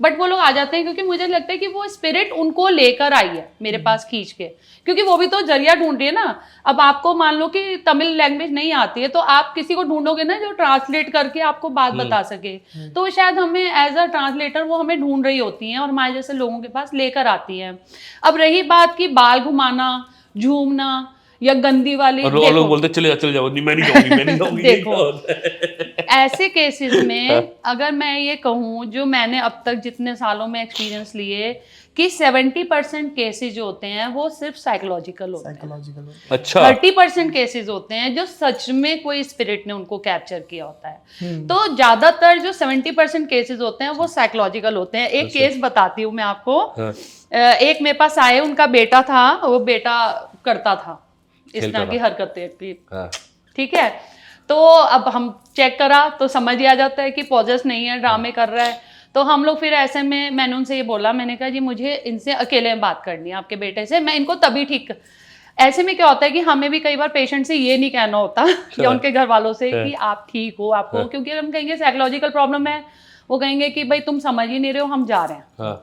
बट वो लोग आ जाते हैं क्योंकि मुझे लगता है कि वो स्पिरिट उनको लेकर आई है मेरे पास खींच के, क्योंकि वो भी तो जरिया ढूंढ रही है ना। अब आपको मान लो कि तमिल लैंग्वेज नहीं आती है, तो आप किसी को ढूंढोगे ना जो ट्रांसलेट करके आपको बात बता सके, तो शायद हमें एज अ ट्रांसलेटर वो हमें ढूंढ रही होती हैं और हमारे जैसे लोगों के पास लेकर आती हैं। अब रही बात की बाल घुमाना, झूमना या गंदी वाली, और लोग बोलते चले जाओ, नहीं मैं नहीं जाऊंगी। देखो, ऐसे केसेस में अगर मैं ये कहूँ, जो मैंने अब तक जितने सालों में एक्सपीरियंस लिए, कि 70% केसेस जो होते हैं वो सिर्फ साइकोलॉजिकल होते हैं। अच्छा। 30% केसेस होते हैं जो सच में कोई स्पिरिट ने उनको कैप्चर किया होता है। तो ज्यादातर जो 70% केसेस होते हैं वो साइकोलॉजिकल होते हैं। एक केस बताती हूँ मैं आपको। एक मेरे पास आए, उनका बेटा था, वो बेटा करता था इस तरह की हरकतें, ठीक है? तो अब हम चेक करा तो समझ ही आ जाता है कि पॉजेस नहीं है, ड्रामे कर रहा है। तो हम लोग फिर ऐसे में, मैंने उनसे ये बोला, मैंने कहा जी मुझे इनसे अकेले में बात करनी है, आपके बेटे से, मैं इनको तभी ठीक। ऐसे में क्या होता है कि हमें भी कई बार पेशेंट से ये नहीं कहना होता या उनके घर वालों से कि आप ठीक हो, आपको, क्योंकि हम कहेंगे साइकोलॉजिकल प्रॉब्लम है, वो कहेंगे कि भाई तुम समझ ही नहीं रहे हो, हम जा रहे हैं,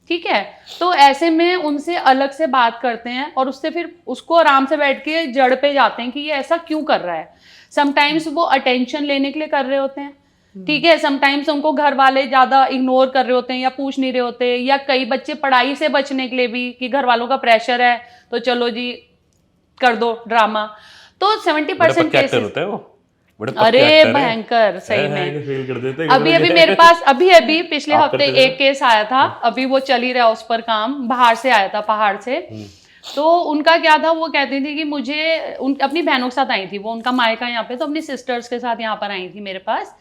ठीक है? तो ऐसे में उनसे अलग से बात करते हैं और उससे फिर उसको आराम से बैठ के जड़ पे जाते हैं कि ये ऐसा क्यों कर रहा है। समटाइम्स वो अटेंशन लेने के लिए कर रहे होते हैं, ठीक है? समटाइम्स उनको घर वाले ज्यादा इग्नोर कर रहे होते हैं या पूछ नहीं रहे होते, या कई बच्चे पढ़ाई से बचने के लिए भी, कि घर वालों का प्रेशर है तो चलो जी कर दो ड्रामा। तो 70% केसेस होता है वो। अरे भयंकर, सही में। अभी मेरे पास अभी पिछले हफ्ते एक केस आया था, अभी वो चल ही रहा उस पर काम, बाहर से आया था, पहाड़ से। तो उनका क्या था, वो कहती थी कि मुझे अपनी बहनों के साथ आई थी वो, उनका मायका यहाँ पे, तो अपनी सिस्टर्स के साथ यहाँ पर आई थी मेरे पास।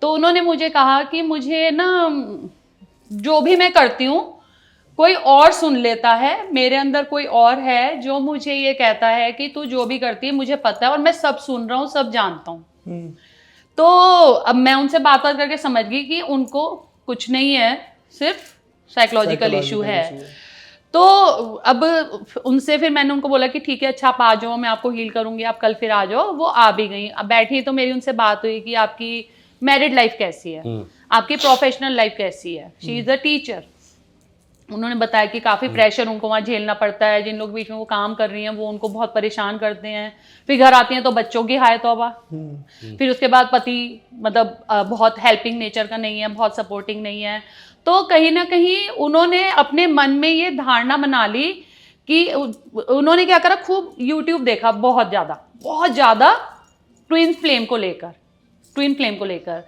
तो उन्होंने मुझे कहा कि मुझे ना जो भी मैं करती हूँ कोई और सुन लेता है, मेरे अंदर कोई और है जो मुझे ये कहता है कि तू जो भी करती है मुझे पता है और मैं सब सुन रहा हूँ, सब जानता हूँ। तो अब मैं उनसे बात करके समझ गई कि उनको कुछ नहीं है, सिर्फ साइकोलॉजिकल इशू है। तो अब उनसे फिर मैंने उनको बोला कि ठीक है, अच्छा आप आ जाओ, मैं आपको हील करूंगी, आप कल फिर आ जाओ। वो आ भी गई। अब बैठी तो मेरी उनसे बात हुई कि आपकी मैरिड लाइफ कैसी है, आपकी प्रोफेशनल लाइफ कैसी है। She is a teacher. उन्होंने बताया कि काफ़ी प्रेशर उनको वहाँ झेलना पड़ता है, जिन लोग बीच में वो काम कर रही हैं वो उनको बहुत परेशान करते हैं। फिर घर आती हैं तो बच्चों की हाय तौबा। फिर उसके बाद पति मतलब बहुत हेल्पिंग नेचर का नहीं है, बहुत सपोर्टिंग नहीं है। तो कहीं ना कहीं उन्होंने अपने मन में ये धारणा बना ली कि उन्होंने क्या करा, खूब यूट्यूब देखा, बहुत ज़्यादा ट्विन फ्लेम को लेकर।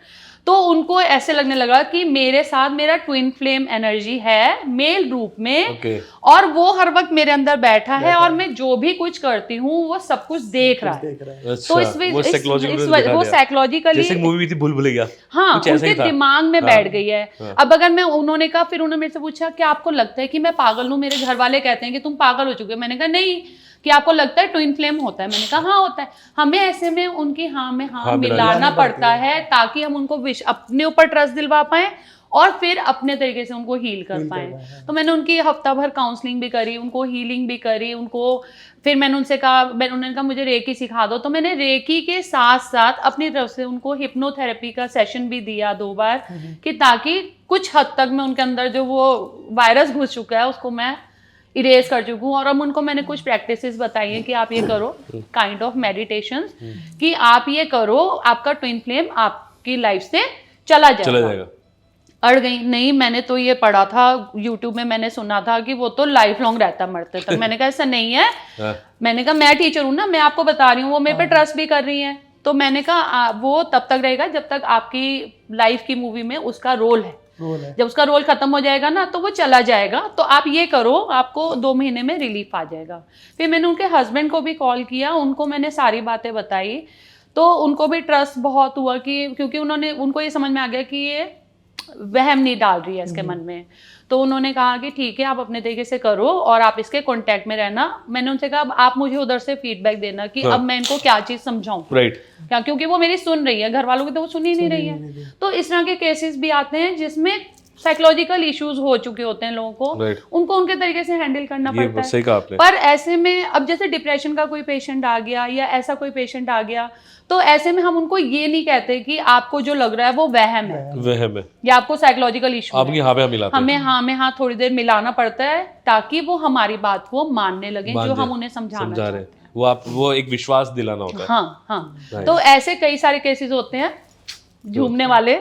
तो उनको ऐसे लगने लगा कि मेरे साथ मेरा ट्विन फ्लेम एनर्जी है मेल रूप में, और वो हर वक्त मेरे अंदर बैठा है और मैं जो भी कुछ करती हूँ वो सब कुछ देख रहा है। तो वो साइकोलॉजिकली, जैसे मूवी थी भूल भुलैया, हाँ, उनके दिमाग में बैठ गई है। अब अगर मैं, उन्होंने कहा, फिर उन्होंने मेरे से पूछा कि आपको लगता है कि मैं पागल हूँ? मेरे घर वाले कहते हैं कि तुम पागल हो चुके हो। मैंने कहा नहीं। कि आपको लगता है ट्विन फ्लेम होता है? मैंने कहा हाँ होता है। हमें ऐसे में उनकी हाँ में हाँ मिलाना पड़ता है ताकि हम उनको अपने ऊपर ट्रस्ट दिलवा पाए और फिर अपने तरीके से उनको हील कर पाए। तो मैंने उनकी हफ्ता भर काउंसलिंग भी करी, उनको हीलिंग भी करी, उनको फिर मैंने उनसे कहा, उन्होंने कहा मुझे रेकी सिखा दो। तो मैंने रेकी के साथ साथ अपनी तरफ से उनको हिप्नोथेरेपी का सेशन भी दिया 2 बार, कि ताकि कुछ हद तक मैं उनके अंदर जो वो वायरस घुस चुका है उसको मैं इरेज कर चुकी हूँ। और अब उनको मैंने कुछ प्रैक्टिसेस बताई हैं कि आप ये करो, काइंड ऑफ मेडिटेशंस, कि आप ये करो, आपका ट्विन फ्लेम आपकी लाइफ से चला जाएगा। अड़ गई नहीं, मैंने तो ये पढ़ा था यूट्यूब में, मैंने सुना था कि वो तो लाइफ लॉन्ग रहता मरते तक। मैंने कहा ऐसा नहीं है। मैंने कहा मैं टीचर हूँ ना, मैं आपको बता रही हूँ, वो मेरे पे ट्रस्ट भी कर रही है। तो मैंने कहा वो तब तक रहेगा जब तक आपकी लाइफ की मूवी में उसका रोल है। जब उसका रोल खत्म हो जाएगा ना तो वो चला जाएगा। तो आप ये करो, आपको 2 महीने में रिलीफ आ जाएगा। फिर मैंने उनके हस्बैंड को भी कॉल किया, उनको मैंने सारी बातें बताई। तो उनको भी ट्रस्ट बहुत हुआ कि, क्योंकि उनको ये समझ में आ गया कि ये वहम नहीं डाल रही है इसके मन में। तो उन्होंने कहा कि ठीक है, आप अपने तरीके से करो और आप इसके कांटेक्ट में रहना। मैंने उनसे कहा अब आप मुझे उधर से फीडबैक देना कि अब मैं इनको क्या चीज़ समझाऊं। क्या, क्योंकि वो मेरी सुन रही है, घर वालों की तो वो सुन ही नहीं रही है। तो इस तरह के केसेस भी आते हैं जिसमें साइकोलॉजिकल इश्यूज हो चुके होते हैं लोगों को, उनको उनके तरीके से हैंडल करना पड़ता है। पर ऐसे में अब जैसे डिप्रेशन का कोई पेशेंट आ गया या ऐसा कोई पेशेंट आ गया, तो ऐसे में हम उनको ये नहीं कहते कि आपको जो लग रहा है वो वहम है या आपको साइकोलॉजिकल इशू है। हमें हाँ में हाँ थोड़ी देर मिलाना पड़ता है ताकि वो हमारी बात को मानने लगे जो हम उन्हें समझाना चाहते हैं। वो एक विश्वास दिलाना होता है। हाँ। तो ऐसे कई सारे केसेस होते हैं झूमने वाले,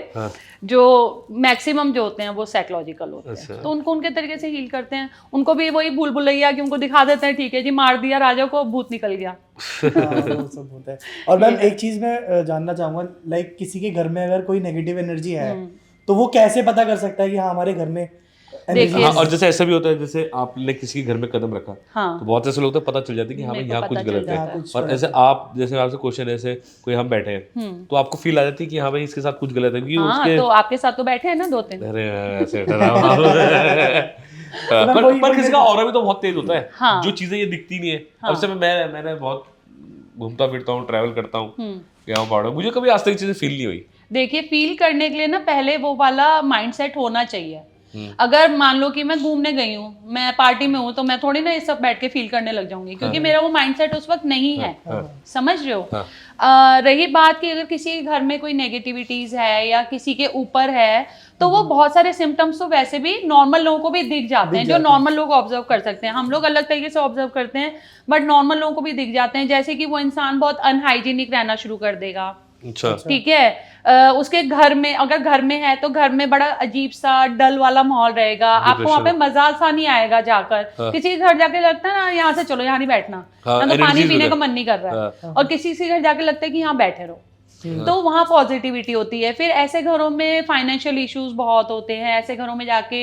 जो मैक्सिमम जो होते हैं वो साइकोलॉजिकल होते हैं। तो उनको उनके तरीके से हील करते हैं। उनको भी वही भूल भुलैया कि उनको दिखा देते हैं, ठीक है जी मार दिया राजा को, भूत निकल गया। वो सब होता है। और मैम एक चीज मैं जानना चाहूंगा, लाइक किसी के घर में अगर कोई नेगेटिव एनर्जी है तो वो कैसे पता कर सकता है कि हाँ हमारे घर में देखिए, और जैसे ऐसा भी होता है, जैसे आपने किसी के घर में कदम रखा, तो बहुत ऐसे लोग तो पता चल जाते हैं कि हाँ भाई यहाँ कुछ गलत है। और ऐसे आप, जैसे आपसे क्वेश्चन, ऐसे कोई हम बैठे हैं तो आपको फील आ जाती है कि हाँ भाई इसके साथ कुछ गलत है, क्योंकि उसके तो आपके साथ तो बैठे हैं ना 2-3। अरे ऐसे पर किसी का ऑरा भी तो बहुत तेज होता है, जो चीजें ये दिखती नहीं है। अब से मैंने बहुत घूमता फिरता हूँ, ट्रैवल करता हूँ, गया हूँ पहाड़ों, मुझे कभी आज तक चीजें फील नहीं हुई। देखिए, फील करने के लिए ना पहले वो वाला माइंडसेट होना चाहिए। अगर मान लो कि मैं घूमने गई हूँ, मैं पार्टी में हूँ, तो मैं थोड़ी ना ये सब बैठ के फील करने लग जाऊंगी, क्योंकि मेरा वो माइंडसेट उस वक्त नहीं है। समझ रहे हो? रही बात कि अगर किसी के घर में कोई नेगेटिविटीज है या किसी के ऊपर है, तो वो बहुत सारे सिम्टम्स तो वैसे भी नॉर्मल लोगों को भी दिख जाते हैं, जो नॉर्मल लोग ऑब्जर्व कर सकते हैं। हम लोग अलग तरीके से ऑब्जर्व करते हैं, बट नॉर्मल लोगों को भी दिख जाते हैं। जैसे कि वो इंसान बहुत अनहाइजीनिक रहना शुरू कर देगा, ठीक है। उसके घर में, अगर घर में है तो घर में बड़ा अजीब सा डल वाला माहौल रहेगा, आपको वहाँ पे मजा सा नहीं आएगा जाकर। किसी के घर जाके लगता है ना यहाँ से चलो, यहाँ नहीं बैठना, ना तो पानी पीने का मन नहीं कर रहा है, और किसी के घर जाके लगता है कि यहाँ बैठे रहो। तो वहाँ पॉजिटिविटी होती है। फिर ऐसे घरों में फाइनेंशियल इश्यूज बहुत होते हैं, ऐसे घरों में जाके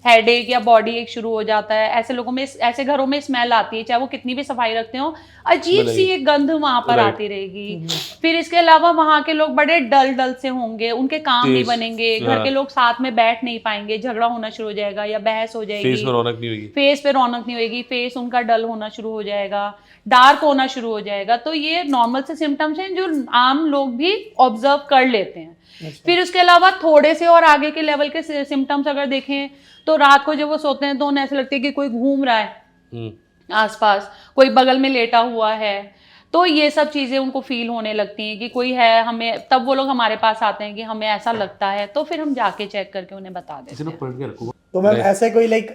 हेडेक या बॉडी एक शुरू हो जाता है, ऐसे लोगों में, ऐसे घरों में स्मेल आती है, चाहे वो कितनी भी सफाई रखते हो, अजीब सी एक गंध वहां पर आती रहेगी। फिर इसके अलावा वहां के लोग बड़े डल से होंगे, उनके काम नहीं बनेंगे, घर के लोग साथ में बैठ नहीं पाएंगे, झगड़ा होना शुरू हो जाएगा या बहस हो जाएगी, फेस पे रौनक नहीं होगी, फेस उनका डल होना शुरू हो जाएगा, डार्क होना शुरू हो जाएगा। तो ये नॉर्मल से सिम्टम्स हैं जो आम लोग भी ऑब्जर्व कर लेते हैं। फिर उसके अलावा थोड़े से और आगे के लेवल के सिम्टम्स अगर देखें तो रात को जब वो सोते हैं तो उन्हें ऐसा लगता है कि कोई घूम रहा है आसपास, कोई बगल में लेटा हुआ है, तो ये सब चीजें उनको फील होने लगती हैं कि कोई है, हमें तब वो लोग हमारे पास आते हैं कि हमें ऐसा लगता है, तो फिर हम जाके चेक करके उन्हें बता देते हैं। तो मैम ऐसे कोई लाइक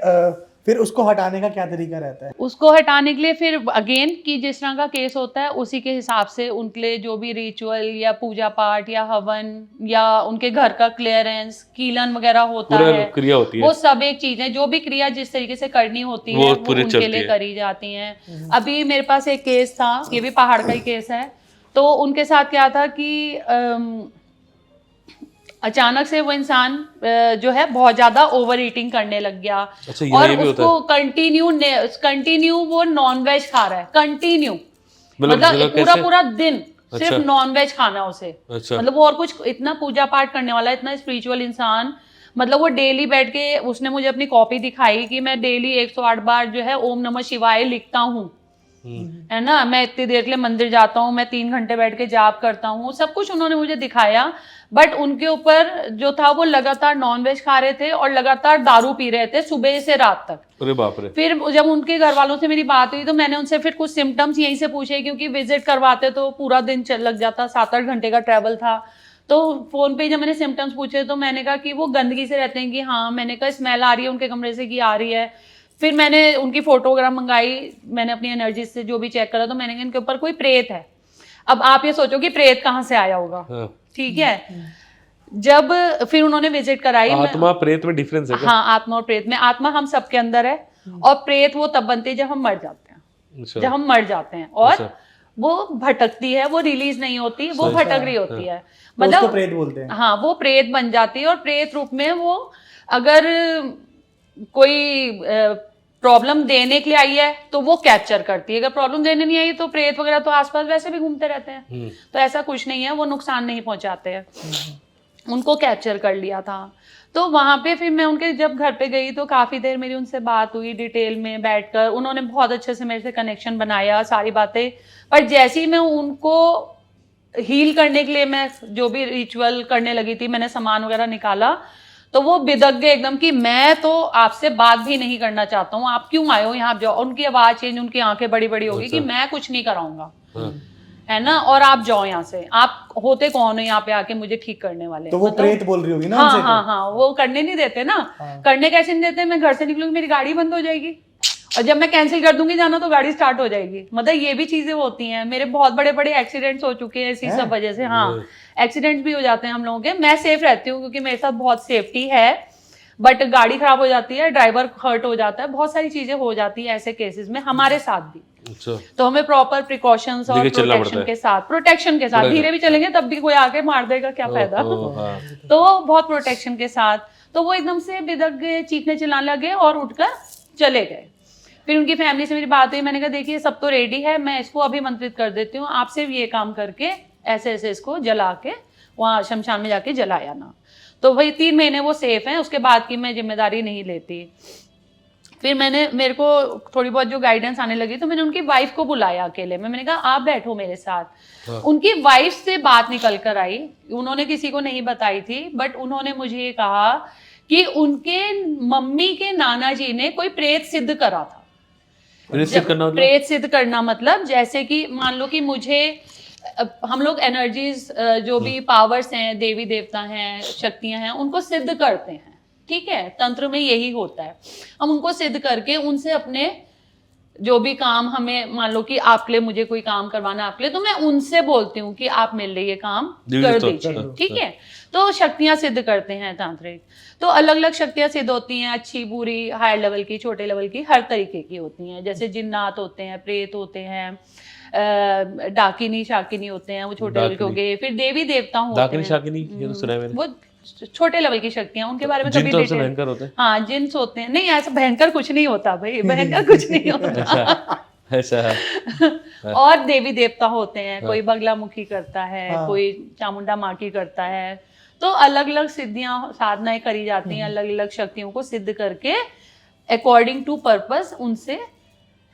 फिर उसको हटाने का क्या तरीका रहता है? उसको हटाने के लिए फिर अगेन कि जिस तरह का केस होता है उसी के हिसाब से उनके लिए जो भी रिचुअल या पूजा पाठ या हवन या उनके घर का क्लियरेंस, कीलन वगैरह होता है, क्रिया होती है, वो सब एक चीज है, जो भी क्रिया जिस तरीके से करनी होती है वो उनके लिए करी जाती है। अभी मेरे पास एक केस था, ये भी पहाड़ का ही केस है, तो उनके साथ क्या था कि अचानक से वो इंसान जो है बहुत ज्यादा ओवर ईटिंग करने लग गया। अच्छा, और उसको कंटिन्यू वो नॉनवेज खा रहा है, कंटिन्यू, मतलब पूरा दिन सिर्फ नॉनवेज खाना उसे। मतलब वो और कुछ, इतना पूजा पाठ करने वाला, इतना स्पिरिचुअल इंसान, मतलब वो डेली बैठ के, उसने मुझे अपनी कॉपी दिखाई कि मैं डेली 108 बार जो है ओम नमः शिवाय लिखता हूँ, है ना, मैं इतनी देर के लिए मंदिर जाता हूँ, मैं 3 घंटे बैठ के जाप करता हूँ, सब कुछ उन्होंने मुझे दिखाया। बट उनके ऊपर जो था वो लगातार नॉनवेज खा रहे थे और लगातार दारू पी रहे थे सुबह से रात तक। अरे बाप रे। फिर जब उनके घर वालों से मेरी बात हुई तो मैंने उनसे फिर कुछ सिम्टम्स यहीं से पूछे, क्योंकि विजिट करवाते तो पूरा दिन लग जाता, 7-8 घंटे का ट्रैवल था। तो फोन पे जब मैंने सिम्टम्स पूछे तो मैंने कहा कि वो गंदगी से रहते हैं, कि हाँ, मैंने कहा स्मेल आ रही है उनके कमरे से कि आ रही है। फिर मैंने उनकी फोटोग्राफ मंगाई, मैंने अपनी एनर्जी से जो भी चेक करा, तो मैंने कहा इनके ऊपर कोई प्रेत है। अब आप ये सोचो कि प्रेत कहाँ से आया होगा, ठीक है। जब फिर उन्होंने विजिट कराई, आत्मा प्रेत में डिफरेंस है क्या? हाँ, आत्मा और प्रेत में, आत्मा हम सबके अंदर है और प्रेत वो तब बनती है जब हम मर जाते हैं। जब हम मर जाते हैं और वो भटकती है, वो रिलीज नहीं होती, वो भटक रही होती है, मतलब उसको प्रेत बोलते हैं। हाँ, वो प्रेत बन जाती है। और प्रेत रूप में वो अगर कोई प्रॉब्लम देने के लिए आई है तो वो कैप्चर करती है, अगर प्रॉब्लम देने नहीं आई तो प्रेत वगैरह तो आसपास वैसे भी घूमते रहते हैं, तो ऐसा कुछ नहीं है, वो नुकसान नहीं पहुंचाते हैं। उनको कैप्चर कर लिया था। तो वहां पे फिर मैं उनके जब घर पे गई तो काफी देर मेरी उनसे बात हुई, डिटेल में बैठकर उन्होंने बहुत अच्छे से मेरे से कनेक्शन बनाया, सारी बातें। पर जैसे ही मैं उनको हील करने के लिए मैं जो भी रिचुअल करने लगी थी, मैंने सामान वगैरह निकाला, तो वो बिदक गए एकदम कि मैं तो आपसे बात भी नहीं करना चाहता हूँ, आप क्यों आए हो यहाँ, आप जाओ। उनकी आवाज चेंज, उनकी आंखें बड़ी बड़ी होगी कि मैं कुछ नहीं कराऊंगा, है ना, और आप जाओ यहाँ से, आप होते कौन हो यहाँ पे आके मुझे ठीक करने वाले। तो वो प्रेत बोल रही होगी ना हाँ, उनसे? हाँ, हाँ, वो करने नहीं देते ना। करने कैसे नहीं देते, मैं घर से निकलूंगी मेरी गाड़ी बंद हो जाएगी, और जब मैं कैंसिल कर दूंगी जाना तो गाड़ी स्टार्ट हो जाएगी। मतलब ये भी चीजें होती हैं। मेरे बहुत बड़े बड़े एक्सीडेंट्स हो चुके हैं इसी सब वजह से। हाँ, एक्सीडेंट्स भी हो जाते हैं हम लोगों के। मैं सेफ रहती हूँ क्योंकि मेरे साथ बहुत सेफ्टी है, बट गाड़ी खराब हो जाती है, ड्राइवर हर्ट हो जाता है, बहुत सारी चीजें हो जाती है ऐसे केसेस में, हमारे साथ भी। तो हमें प्रॉपर प्रिकॉशंस और प्रोटेक्शन के साथ धीरे भी चलेंगे तब भी कोई आके मार देगा, क्या फायदा। तो बहुत प्रोटेक्शन के साथ। तो वो एकदम से बिदक गए, चीखने चिल्लाने लगे और उठकर चले गए। फिर उनकी फैमिली से मेरी बात हुई, मैंने कहा देखिए सब तो रेडी है, मैं इसको अभिमंत्रित कर देती हूँ, आप सिर्फ ये काम करके ऐसे ऐसे इसको जला के वहाँ शमशान में जाके जलाया ना। तो वही 3 महीने वो सेफ हैं, उसके बाद की मैं जिम्मेदारी नहीं लेती। फिर मेरे को थोड़ी बहुत जो गाइडेंस आने लगी तो मैंने उनकी वाइफ को बुलाया अकेले में, मैंने कहा आप बैठो मेरे साथ। उनकी वाइफ से बात निकल कर आई, उन्होंने किसी को नहीं बताई थी, बट उन्होंने मुझे ये कहा कि उनके मम्मी के नाना जी ने कोई प्रेत सिद्ध करा था। प्रेत सिद्ध करना मतलब जैसे कि मान लो कि मुझे, हम लोग एनर्जीज जो भी पावर्स हैं, देवी देवता हैं, शक्तियां हैं, उनको सिद्ध करते हैं, ठीक है, तंत्र में यही होता है। हम उनको सिद्ध करके उनसे अपने जो भी काम, हमें मान लो कि आपके लिए मुझे कोई काम करवाना आपके लिए, तो मैं उनसे बोलती हूँ कि आप मेरे लिए ये काम कर दीजिए, ठीक है। तो शक्तियां सिद्ध करते हैं तांत्रिक। तो अलग अलग शक्तियां सिद्ध होती हैं, अच्छी बुरी, हायर लेवल की, छोटे लेवल की, हर तरीके की होती हैं। जैसे जिन्नात होते हैं, प्रेत होते हैं, डाकिनी शाकिनी होते हैं, वो छोटे लेवल के हो गए। फिर देवी देवता होते डाकिनी हैं, शाकिनी ये तो सुना है मैंने। वो छोटे लेवल की शक्तियां, उनके बारे में जिन कभी तो सबसे डिटेल। भयंकर होते हैं। हाँ, जिन्स होते हैं। नहीं, ऐसा भयंकर कुछ नहीं होता भाई, भयंकर कुछ नहीं होता। ऐसा और देवी देवता होते हैं, कोई बगलामुखी करता है, हाँ। कोई चामुंडा माँ की करता है। तो अलग अलग सिद्धियां साधनाएं करी जाती हैं, अलग अलग शक्तियों को सिद्ध करके अकॉर्डिंग टू पर्पस उनसे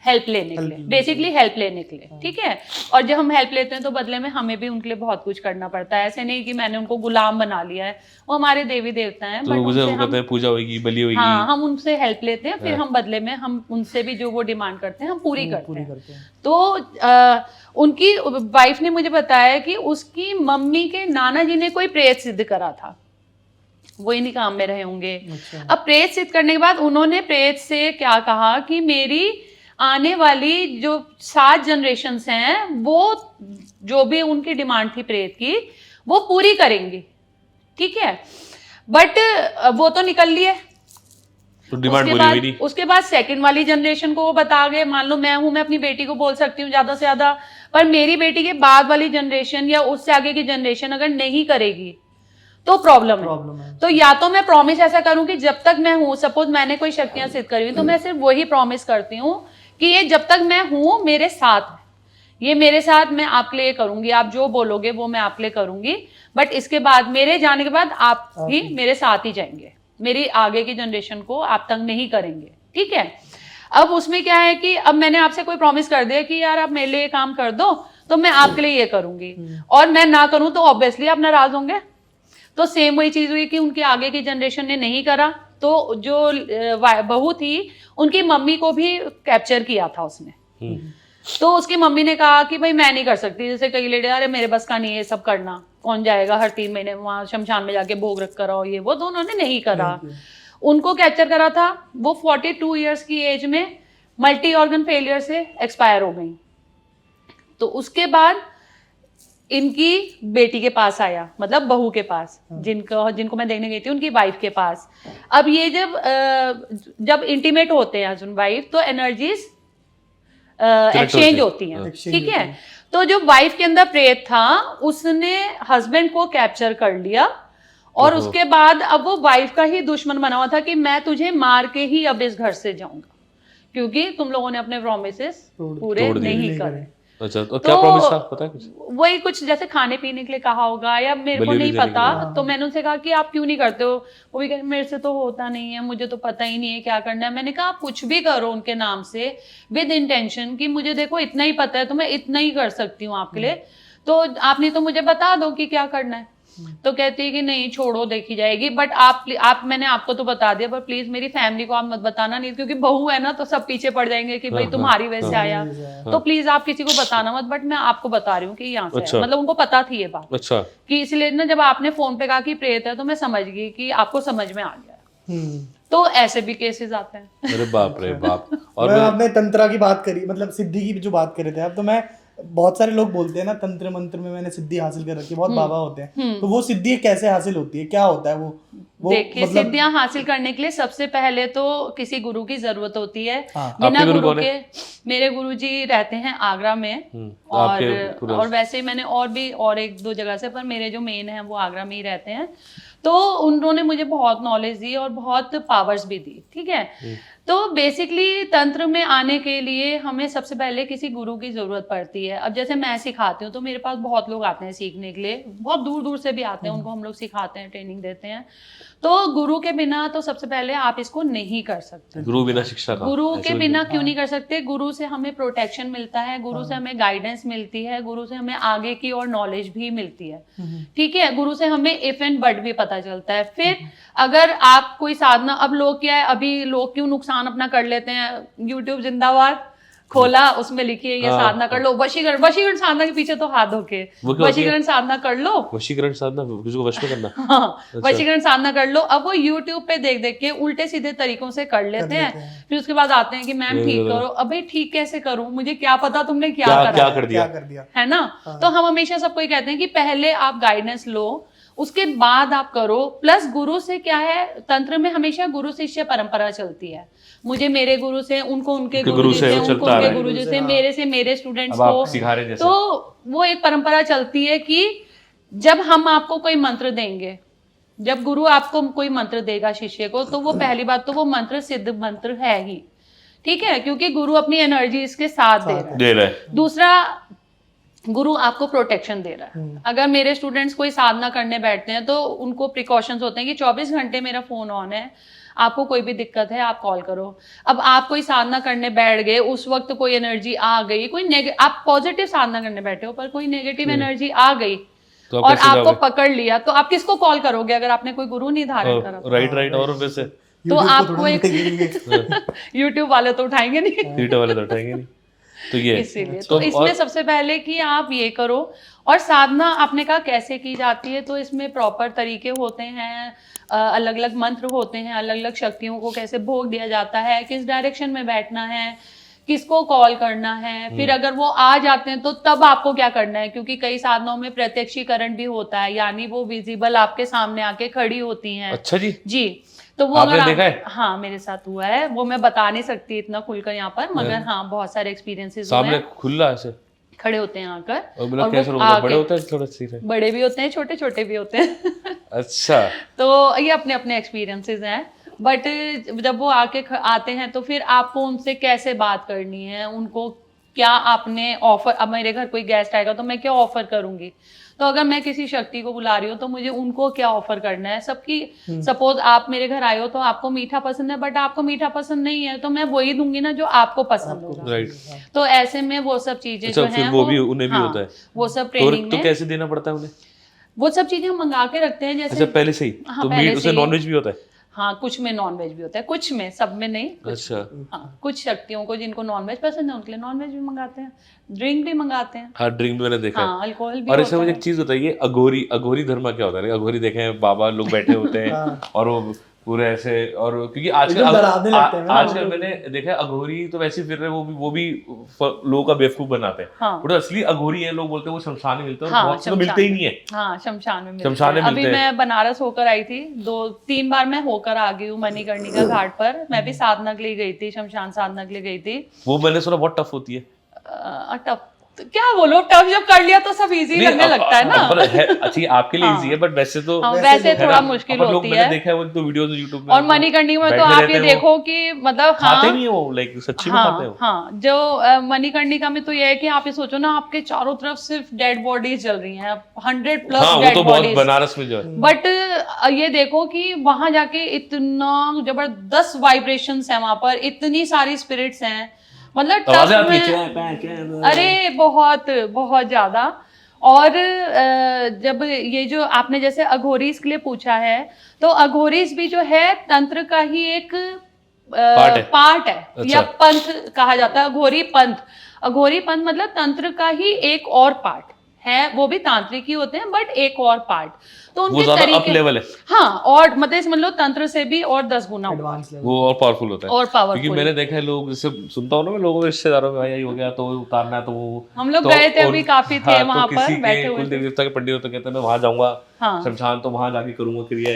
हेल्प लेने के लिए, बेसिकली हेल्प लेने के लिए, ठीक है। और जब हम हेल्प लेते हैं तो बदले में हमें भी उनके लिए बहुत कुछ करना पड़ता है। ऐसे नहीं कि मैंने उनको गुलाम बना लिया है, वो हमारे देवी देवता हैं, तो बट मुझे उनसे वो कहते हैं पूजा होगी, बलि होगी। हाँ, हम उनसे हेल्प लेते हैं, फिर हम बदले में हम उनसे भी जो वो डिमांड करते हैं हम पूरी करते हैं। तो उनकी वाइफ ने मुझे बताया कि उसकी मम्मी के नाना जी ने कोई प्रेत सिद्ध करा था, वो इन्हीं काम में रहे होंगे। अच्छा। अब प्रेत सिद्ध करने के बाद उन्होंने प्रेत से क्या कहा कि मेरी आने वाली जो 7 जनरेशन्स हैं, वो जो भी उनकी डिमांड थी प्रेत की, वो पूरी करेंगी, ठीक है। बट वो तो निकल लिए, तो डिमांड पूरी हुई नहीं। उसके बाद सेकंड वाली जनरेशन को वो बता गए, मान लो मैं हूं, मैं अपनी बेटी को बोल सकती हूँ ज्यादा से ज्यादा, पर मेरी बेटी के बाद वाली जनरेशन या उससे आगे की जनरेशन अगर नहीं करेगी तो प्रॉब्लम है। तो या तो मैं प्रॉमिस ऐसा करूं कि जब तक मैं हूं, सपोज मैंने कोई शक्तियां सिद्ध करी हुई, तो मैं सिर्फ वही प्रॉमिस करती हूँ कि ये जब तक मैं हूं मेरे साथ है, ये मेरे साथ, मैं आपके लिए करूंगी, आप जो बोलोगे वो मैं आपके लिए करूंगी, बट इसके बाद मेरे जाने के बाद आप ही मेरे साथ ही जाएंगे, मेरी आगे की जनरेशन को आप तंग नहीं करेंगे, ठीक है। अब उसमें क्या है कि अब मैंने आपसे कोई प्रॉमिस कर दिया कि यार आप मेरे लिए काम कर दो, तो मैं आपके लिए ये करूंगी, और मैं ना करूं तो ऑब्वियसली आप नाराज होंगे। तो सेम वही चीज हुई कि उनके आगे की जनरेशन ने नहीं करा, तो जो बहू थी उनकी मम्मी को भी कैप्चर किया था उसने। तो उसकी मम्मी ने कहा कि भाई मैं नहीं कर सकती, जैसे कई लेडी, अरे मेरे बस का नहीं है ये सब करना, कौन जाएगा हर 3 महीने वहां शमशान में जाके भोग रख कर आओ, ये वो। तो उन्होंने नहीं करा, उनको कैप्चर करा था। वो 42 ईयर्स की एज में मल्टी ऑर्गन फेलियर से एक्सपायर हो गई। तो उसके बाद इनकी बेटी के पास आया, मतलब बहू के पास, जिनको मैं देखने गई थी उनकी वाइफ के पास। अब ये जब इंटीमेट होते हैं हस्बैंड वाइफ, तो एनर्जीज एक्सचेंज होती हैं, ठीक है। तो जो वाइफ के अंदर प्रेत था उसने हस्बैंड को कैप्चर कर लिया, और उसके बाद अब वो वाइफ का ही दुश्मन बना हुआ था कि मैं तुझे मार के ही अब इस घर से जाऊंगा, क्योंकि तुम लोगों ने अपने प्रॉमिसेस पूरे नहीं करे। अच्छा, तो क्या प्रॉमिस था पता है कुछ? वही कुछ जैसे खाने पीने के लिए कहा होगा, या मेरे को नहीं पता। तो मैंने उनसे कहा कि आप क्यों नहीं करते हो, वो भी कहे मेरे से तो होता नहीं है, मुझे तो पता ही नहीं है क्या करना है। मैंने कहा आप कुछ भी करो उनके नाम से विद इंटेंशन कि मुझे देखो इतना ही पता है, तो मैं इतना ही कर सकती हूँ आपके लिए, तो आप नहीं तो मुझे बता दो कि क्या करना है। तो कहती है कि नहीं छोड़ो, देखी जाएगी, बट आप मैंने आपको तो बता दिया, पर प्लीज मेरी फैमिली को आप मत बताना, नहीं क्योंकि बहू है ना, तो सब पीछे पड़ जाएंगे कि भाई तुम्हारी वजह से आया, तो प्लीज आप किसी को बताना मत, बट मैं आपको बता रही हूँ कि यहाँ से अच्छा। मतलब उनको पता थी ये बात। अच्छा। कि इसलिए ना जब आपने फोन पे कहा कि प्रेत है, तो मैं समझ गई कि आपको समझ में आ गया। तो ऐसे भी केसेस आते हैं। अरे बाप रे बाप। और आपने तंत्रा की बात करी, मतलब सिद्धि की जो बात कर रहे थे आप, तो मैं, बहुत सारे लोग बोलते हैं ना तंत्र मंत्र में मैंने सिद्धि हासिल कर रखी है, बहुत बाबा होते हैं, तो वो सिद्धि कैसे हासिल होती है, क्या होता है वो देखिए मतलब... सिद्धियां हासिल करने के लिए सबसे पहले तो किसी गुरु की जरूरत होती है। हाँ। बिना आपके गुरु गुरु कौन है? के, मेरे गुरु जी रहते हैं आगरा में, और वैसे मैंने और भी और 1-2 जगह से, पर मेरे जो मेन है वो आगरा में ही रहते हैं। तो उन्होंने मुझे बहुत नॉलेज दी और बहुत पावर्स भी दी, ठीक है। तो बेसिकली तंत्र में आने के लिए हमें सबसे पहले किसी गुरु की जरूरत पड़ती है। अब जैसे मैं सिखाती हूँ तो मेरे पास बहुत लोग आते हैं सीखने के लिए, बहुत दूर दूर से भी आते हैं, उनको हम लोग सिखाते हैं, ट्रेनिंग देते हैं। तो गुरु के बिना तो सबसे पहले आप इसको नहीं कर सकते। गुरु बिना शिक्षा का, गुरु के बिना क्यों नहीं कर सकते? गुरु से हमें प्रोटेक्शन मिलता है, गुरु से हमें गाइडेंस मिलती है, गुरु से हमें आगे की और नॉलेज भी मिलती है, ठीक है। गुरु से हमें इफ एंड बट भी पता चलता है। फिर अगर आप कोई साधना, अब लोग क्या है, अभी लोग क्यों नुकसान अपना कर लेते हैं, यूट्यूब जिंदाबाद खोला, उसमें लिखिए ये साधना कर लो, वशीकरण साधना के पीछे तो हाथ धोके, वशीकरण साधना कर लो, वशीकरण साधना किसी को वश में करना। हाँ, वशीकरण साधना कर लो। अब वो यूट्यूब पे देख देख के उल्टे सीधे तरीकों से कर लेते हैं, फिर उसके बाद आते हैं कि मैम ठीक करो। अब भाई ठीक कैसे करूं, मुझे क्या पता तुमने क्या कर दिया, दिया है ना। तो हम हमेशा सबको ये कहते हैं कि पहले आप गाइडेंस लो, उसके बाद आप करो। प्लस गुरु से क्या है, तंत्र में हमेशा गुरु शिष्य परंपरा चलती है। मुझे मेरे गुरु से, उनको उनके गुरु जी से, उनको उनके गुरु जी से, मेरे से मेरे स्टूडेंट्स को सिखा रहे जैसे। तो वो एक परंपरा चलती है कि जब हम आपको कोई मंत्र देंगे, जब गुरु आपको कोई मंत्र देगा शिष्य को, तो वो पहली बात तो वो मंत्र सिद्ध मंत्र है ही, ठीक है, क्योंकि गुरु अपनी एनर्जी इसके साथ दे रहा है। दूसरा, गुरु आपको प्रोटेक्शन दे रहा है। अगर मेरे स्टूडेंट्स कोई साधना करने बैठते हैं तो उनको प्रिकॉशंस होते हैं कि 24 घंटे मेरा फोन ऑन है, आपको कोई भी दिक्कत है आप कॉल करो। अब आप कोई साधना करने बैठ गए, उस वक्त कोई एनर्जी आ गई, आप पॉजिटिव साधना करने बैठे हो पर कोई नेगेटिव एनर्जी आ गई तो और आपको पकड़ लिया, तो आप किसको कॉल करोगे अगर आपने कोई गुरु नहीं धारण करा? राइट। और वैसे तो आपको एक YouTube वाले तो उठाएंगे नहीं, तो ये इसीलिए तो इसमें सबसे पहले कि आप ये करो। और साधना आपने कहा कैसे की जाती है, तो इसमें प्रॉपर तरीके होते हैं, अलग अलग मंत्र होते हैं, अलग अलग शक्तियों को कैसे भोग दिया जाता है, किस डायरेक्शन में बैठना है, किसको कॉल करना है। फिर अगर वो आ जाते हैं तो तब आपको क्या करना है, क्योंकि कई साधनों में प्रत्यक्षीकरण भी होता है, यानी वो विजिबल आपके सामने आके खड़ी होती हैं। अच्छा जी। तो वो आपने अगर देखा है? हाँ, मेरे साथ हुआ है, वो मैं बता नहीं सकती इतना खुलकर यहाँ पर, मगर हाँ बहुत सारे एक्सपीरियंसेस हुए सामने हैं। खुला ऐसे खड़े होते हैं आकर, और कैसे लोग बड़े होते हैं, थोड़े सीधे बड़े भी होते हैं, छोटे छोटे भी होते हैं अच्छा। तो ये अपने अपने एक्सपीरियंसेस हैं। बट जब वो आते हैं तो फिर आपको उनसे कैसे बात करनी है, उनको क्या आपने ऑफर, अब मेरे घर कोई गेस्ट आएगा तो मैं क्या ऑफर करूंगी, तो अगर मैं किसी शक्ति को बुला रही हूँ तो मुझे उनको क्या ऑफर करना है। सबकी सपोज आप मेरे घर आए हो तो आपको मीठा पसंद है, बट आपको मीठा पसंद नहीं है, तो मैं वही दूंगी ना जो आपको पसंद होगा। राइट। तो ऐसे में वो सब चीजें जो हैं वो भी उन्हें भी होता है, वो सब ट्रेनिंग तो में कैसे देना पड़ता है उन्हें? वो सब चीजें हम मंगा के रखते हैं जैसे। अच्छा, पहले से ही? तो मीट उसमें नॉनवेज भी होता है? हाँ, कुछ में नॉनवेज भी होता है, कुछ में, सब में नहीं। अच्छा। हाँ, कुछ शक्तियों को जिनको नॉनवेज पसंद है उनके लिए नॉनवेज भी मंगाते हैं, ड्रिंक भी मंगाते हैं। हाँ, ड्रिंक भी मैंने देखा है। हाँ, अल्कोहल भी और होता इसमें मुझे है। एक चीज बताइए, अघोरी धर्म क्या होता है? अघोरी देखे हैं, बाबा लोग बैठे होते हैं और वो पूरे ऐसे, और क्योंकि आजकल मैंने देखा है अघोरी तो वैसे फिर रहे, वो भी लोगों का बेवकूफ बनाते हैं। हाँ। तो असली अघोरी है, लोग बोलते हैं वो शमशान में मिलते हैं, हाँ, बहुत से तो मिलते ही नहीं है। हाँ, शमशान में मिलते शमशान में हैं। मिलते अभी हैं। मैं बनारस होकर आई थी, 2-3 बार मैं होकर आ गई हूँ मणिकर्णिका घाट पर। मैं भी साधना के लिए गई थी, शमशान साधना के लिए गई थी। वो मैंने सुना बहुत टफ होती है। टफ क्या बोलो, टफ जब कर लिया तो सब इजी लगने लगता है ना। अच्छी आपके लिए इजी है, बट वैसे तो वैसे थोड़ा मुश्किल होती है। मैंने देखा है वो तो वीडियोस YouTube में। और मणिकर्णिका में तो आप ये देखो कि मतलब खाते नहीं वो, लाइक सच्ची में खाते हो। हाँ, जो मणिकर्णिका में तो ये है कि आप ये सोचो ना, आपके चारों तरफ सिर्फ डेड बॉडीज चल रही हैं, 100+ डेड बॉडीज। बनारस में जो है, बट ये देखो कि वहां जाके इतना जबरदस्त वाइब्रेशंस है, वहां पर इतनी सारी स्पिरिट्स हैं, मतलब टफ में, अरे बहुत बहुत ज्यादा। और जब ये जो आपने जैसे अघोरीज के लिए पूछा है, तो अघोरीज भी जो है तंत्र का ही एक पार्ट है। अच्छा। या पंथ कहा जाता है, अघोरी पंथ मतलब तंत्र का ही एक और पार्ट है। वो भी तांत्रिक ही होते हैं, बट एक और पार्ट, तो उनके तरीके अप लेवल है। हाँ, और मतलब समझ लो तंत्र से भी और 10 गुना वो और पावरफुल होता है, और पावरफुल। क्योंकि मैंने देखा है लोग जैसे सुनता हूँ ना मैं, लोगों के रिश्तेदारों में भाई हो गया तो उतारना है, तो वो हम लोग गए थे अभी, काफी थे वहां पर बैठे हुए। कुल देवी देवता के पंडित होते कहते हैं मैं वहां जाऊंगा, शमशान तो वहां जाके करूंगा क्रिया।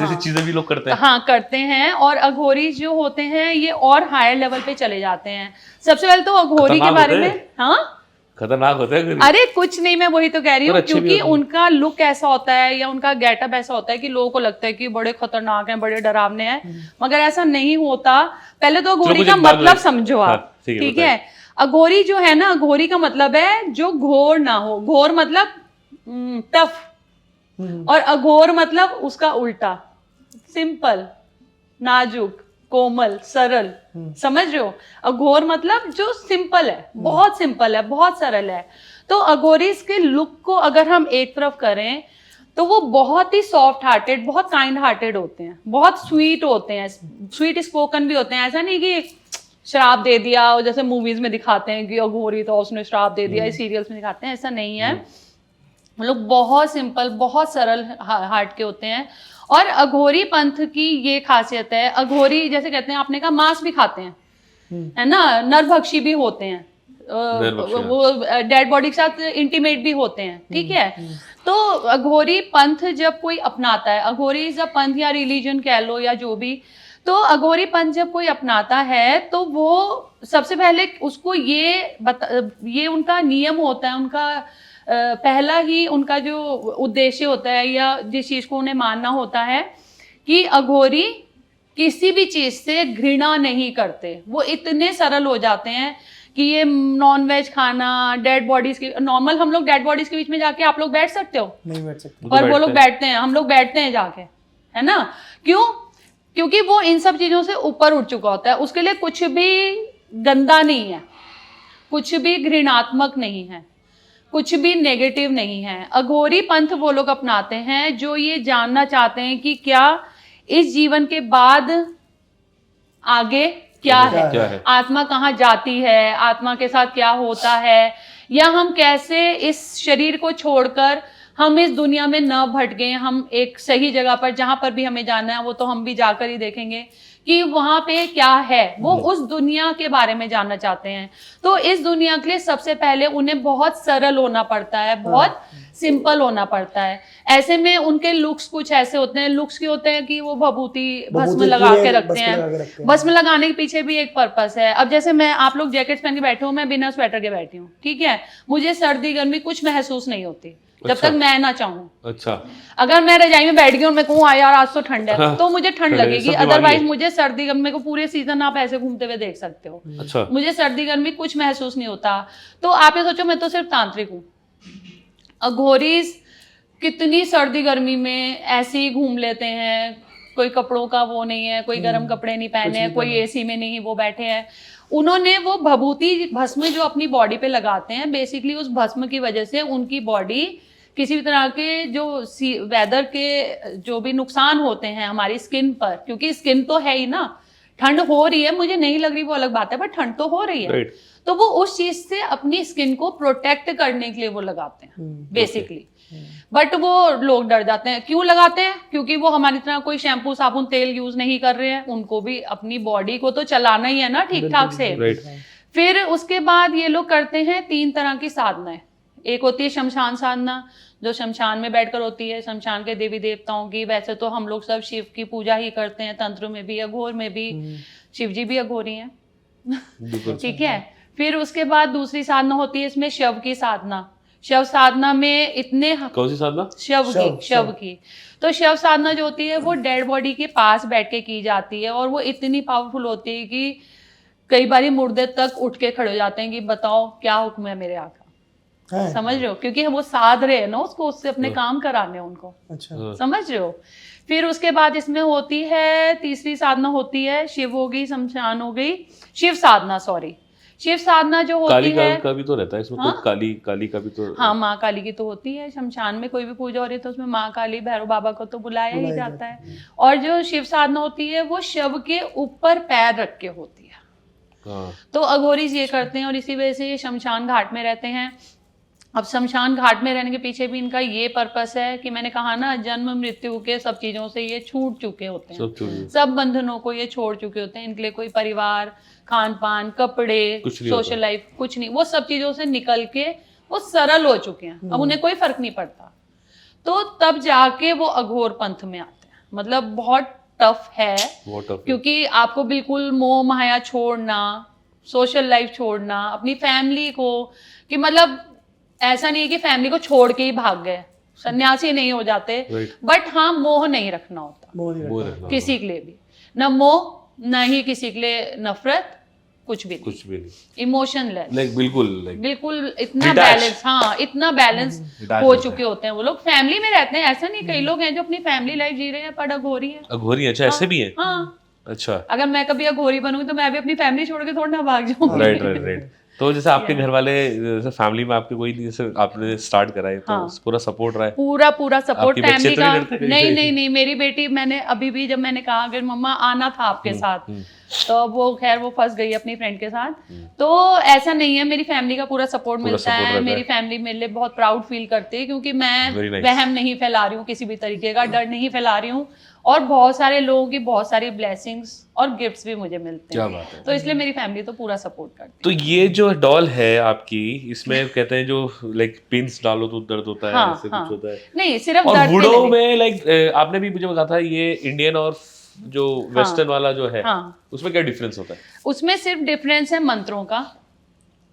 ऐसी चीजें भी लोग करते हैं। हाँ, करते हैं। और अघोरी जो होते हैं ये और हायर लेवल पे चले जाते हैं। सबसे पहले तो अघोरी के बारे में, हाँ खतरनाक होता है। अरे कुछ नहीं, मैं वही तो कह रही हूँ, क्योंकि उनका लुक ऐसा होता है या उनका गेटअप ऐसा होता है कि लोगों को लगता है कि बड़े खतरनाक हैं, बड़े डरावने हैं, मगर ऐसा नहीं होता। पहले तो अघोरी का मतलब समझो आप, ठीक है। अघोरी जो है ना, अघोरी का मतलब है जो घोर ना हो। घोर मतलब टफ, और अघोर मतलब उसका उल्टा, सिंपल, नाजुक, कोमल, सरल, समझ रहे हो। अघोर मतलब जो सिंपल है, बहुत सिंपल है, बहुत सरल है। तो अघोरीज के लुक को अगर हम एक तरफ करें तो वो बहुत ही सॉफ्ट हार्टेड, बहुत काइंड हार्टेड होते हैं, बहुत स्वीट होते हैं, स्वीट स्पोकन भी होते हैं। ऐसा नहीं कि श्राप दे दिया, और जैसे मूवीज में दिखाते हैं कि अघोरी तो उसने श्राप दे दिया, सीरियल्स में दिखाते हैं, ऐसा नहीं है। लोग बहुत सिंपल, बहुत सरल हार्ट के होते हैं। और अघोरी पंथ की ये खासियत है, अघोरी जैसे कहते हैं, आपने कहा मांस भी खाते हैं, है ना, नरभक्षी भी होते हैं, वो डेड बॉडी के साथ इंटीमेट भी होते हैं, ठीक है। तो अघोरी पंथ जब कोई अपनाता है, अघोरी इज अ पंथ या रिलीजन कह लो या जो भी, तो अघोरी पंथ जब कोई अपनाता है तो वो सबसे पहले उसको ये उनका नियम होता है, उनका पहला ही उनका जो उद्देश्य होता है या जिस चीज को उन्हें मानना होता है कि अघोरी किसी भी चीज से घृणा नहीं करते। वो इतने सरल हो जाते हैं कि ये नॉन वेज खाना, डेड बॉडीज के, नॉर्मल हम लोग डेड बॉडीज के बीच में जाके आप लोग बैठ सकते हो? नहीं बैठ सकते। और वो लोग बैठते हैं, हम लोग बैठते हैं जाके, है ना? क्यों? क्योंकि वो इन सब चीजों से ऊपर उठ चुका होता है, उसके लिए कुछ भी गंदा नहीं है, कुछ भी घृणात्मक नहीं है, कुछ भी नेगेटिव नहीं है। अघोरी पंथ वो लोग अपनाते हैं जो ये जानना चाहते हैं कि क्या इस जीवन के बाद आगे क्या है, आत्मा कहाँ जाती है, आत्मा के साथ क्या होता है, या हम कैसे इस शरीर को छोड़कर हम इस दुनिया में न भटके, हम एक सही जगह पर जहां पर भी हमें जाना है वो तो हम भी जाकर ही देखेंगे कि वहां पे क्या है। वो उस दुनिया के बारे में जानना चाहते हैं। तो इस दुनिया के लिए सबसे पहले उन्हें बहुत सरल होना पड़ता है, बहुत सिंपल होना पड़ता है। ऐसे में उनके लुक्स कुछ ऐसे होते हैं, लुक्स के होते हैं कि वो भभूति भस्म लगा के रखते हैं। भस्म लगाने के पीछे भी एक पर्पस है। अब जैसे मैं, आप लोग जैकेट्स पहन के बैठे हो, मैं बिना स्वेटर के बैठी हूँ, ठीक है, मुझे सर्दी गर्मी कुछ महसूस नहीं होती जब तक मैं ना चाहूँ। अच्छा, अगर मैं रजाई में बैठ गई और मैं कहूँ यार आज तो ठंड है, तो मुझे ठंड लगेगी। अदरवाइज मुझे सर्दी गर्मी को पूरे सीजन आप ऐसे घूमते हुए देख सकते हो। अच्छा, मुझे सर्दी गर्मी कुछ महसूस नहीं होता। तो आप ये सोचो, मैं तो सिर्फ तांत्रिक हूँ। अघोरीज कितनी सर्दी गर्मी में ऐसे ही घूम लेते हैं, कोई कपड़ों का वो नहीं है, कोई गर्म कपड़े नहीं पहने हैं, कोई एसी में नहीं वो बैठे हैं। उन्होंने वो भभूति भस्म जो अपनी बॉडी पे लगाते हैं, बेसिकली उस भस्म की वजह से उनकी बॉडी किसी भी तरह के जो वेदर के जो भी नुकसान होते हैं हमारी स्किन पर, क्योंकि स्किन तो है ही ना, ठंड हो रही है, मुझे नहीं लग रही वो अलग बात है, पर ठंड तो हो रही है, तो वो उस चीज से अपनी स्किन को प्रोटेक्ट करने के लिए वो लगाते हैं बेसिकली। बट वो लोग डर जाते हैं। क्यों लगाते हैं? क्योंकि वो हमारी तरह कोई शैम्पू साबुन तेल यूज नहीं कर रहे हैं, उनको भी अपनी बॉडी को तो चलाना ही है ना ठीक ठाक से। फिर उसके बाद ये लोग करते हैं 3 तरह की साधनाएं। एक होती है शमशान साधना, जो शमशान में बैठकर होती है, शमशान के देवी देवताओं की। वैसे तो हम लोग सब शिव की पूजा ही करते हैं, तंत्र में भी, अघोर में भी, शिव जी भी अघोरी हैं ठीक है। फिर उसके बाद दूसरी साधना होती है इसमें शव की साधना। शव साधना में इतने, कौन सी साधना? शव की। तो शव साधना जो होती है वो डेड बॉडी के पास बैठ के की जाती है, और वो इतनी पावरफुल होती है कि कई बारी मुर्दे तक उठ के खड़े हो जाते हैं कि बताओ क्या हुक्म है मेरे आका। समझ रहे हो? क्योंकि वो साध रहे हैं ना उसको, उससे अपने काम कराने उनको। अच्छा, समझ रहे हो? फिर उसके बाद इसमें होती है तीसरी साधना होती है, शिव हो गई, शमशान हो गई, शिव साधना, सॉरी शिव साधना जो होती काली है, का भी तो रहता है इसमें। हाँ? काली का भी तो, हाँ, माँ काली की तो होती है। शमशान में कोई भी पूजा हो रही है तो उसमें माँ काली, भैरव बाबा को तो बुलाया ही जाता है। और जो शिव साधना होती है वो शव के ऊपर पैर रख के होती है। तो अघोरी ये करते हैं और इसी वजह से ये शमशान घाट में रहते हैं। अब शमशान घाट में रहने के पीछे भी इनका ये पर्पस है कि मैंने कहा ना, जन्म मृत्यु के सब चीजों से ये छूट चुके होते हैं, सब बंधनों को ये छोड़ चुके होते हैं। इनके लिए कोई परिवार, खान पान, कपड़े, सोशल लाइफ कुछ नहीं, वो सब चीजों से निकल के वो सरल हो चुके हैं। अब उन्हें कोई फर्क नहीं पड़ता। तो तब जाके वो अघोर पंथ में आते हैं। मतलब बहुत टफ है, क्योंकि आपको बिल्कुल मोह माया छोड़ना, सोशल लाइफ छोड़ना, अपनी फैमिली को, कि मतलब ऐसा नहीं है कि फैमिली को छोड़ के ही भाग गए, सन्यासी नहीं हो जाते, बट हाँ मोह नहीं रखना होता किसी के लिए भी, न मोह, न ही किसी के लिए नफरत, कुछ भी नहीं, इमोशनलेस, बिल्कुल इतना बैलेंस, हाँ इतना बैलेंस हो चुके होते हैं वो लोग। फैमिली में रहते हैं, ऐसा नहीं, कई लोग हैं जो अपनी फैमिली लाइफ जी रहे हैं पर अघोरी है। अघोरी, अच्छा, ऐसे भी है? हाँ, अच्छा। अगर मैं कभी अघोरी बनूंगी तो मैं भी अपनी फैमिली छोड़ के थोड़ा ना भाग जाऊंगी। राइट। तो जैसे आपके घर वाले, जैसे फैमिली में आपके कोई, जैसे आपने स्टार्ट करा है तो पूरा सपोर्ट रहा है? पूरा सपोर्ट फैमिली का। नहीं, मेरी बेटी, मैंने अभी भी जब मैंने कहा अगर मम्मा आना था आपके साथ, तो वो खैर वो फंस गई अपनी फ्रेंड के साथ। तो ऐसा नहीं है, मेरी फैमिली का पूरा सपोर्ट मिलता है। मेरी फैमिली मेरे लिए बहुत प्राउड फील करती है, क्योंकि मैं वहम नहीं फैला रही हूँ, किसी भी तरीके का डर नहीं फैला रही हूँ, और बहुत सारे लोगों की बहुत सारी ब्लेसिंग्स और गिफ्ट्स भी मुझे मिलते क्या हैं। बात है। तो इसलिए मेरी फैमिली तो पूरा सपोर्ट करती तो ये जो डॉल है आपकी, इसमें कहते हैं जो लाइक पिंस डालो तो दर्द होता है। है, हाँ ऐसे हाँ, कुछ होता है। नहीं सिर्फ और दर्द के वुडो लिए नहीं। में लाइक आपने भी मुझे बताया था ये इंडियन और जो वेस्टर्न वाला जो है हाँ। उसमें क्या डिफरेंस होता है? उसमें सिर्फ डिफरेंस है मंत्रों का।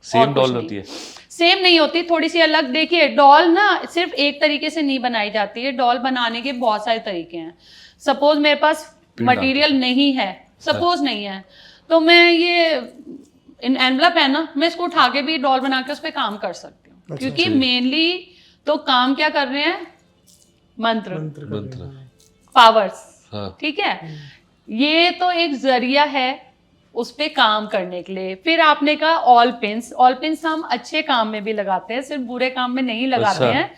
सेम डॉल होती है? सेम नहीं होती, थोड़ी सी अलग। देखिए डॉल ना सिर्फ एक तरीके से नहीं बनाई जाती है, डॉल बनाने के बहुत सारे तरीके हैं। सपोज मेरे पास मटेरियल नहीं है, सपोज नहीं है, तो मैं ये एनवलप है ना, मैं इसको उठा के भी डॉल बना के उस पर काम कर सकती हूँ। क्योंकि मेनली तो काम क्या कर रहे हैं, मंत्र पावर्स। हाँ। ठीक है, ये तो एक जरिया है उस पे काम करने के लिए। फिर आपने कहा ऑल पिंस हम अच्छे काम में भी लगाते हैं, सिर्फ बुरे काम में नहीं लगाते हैं।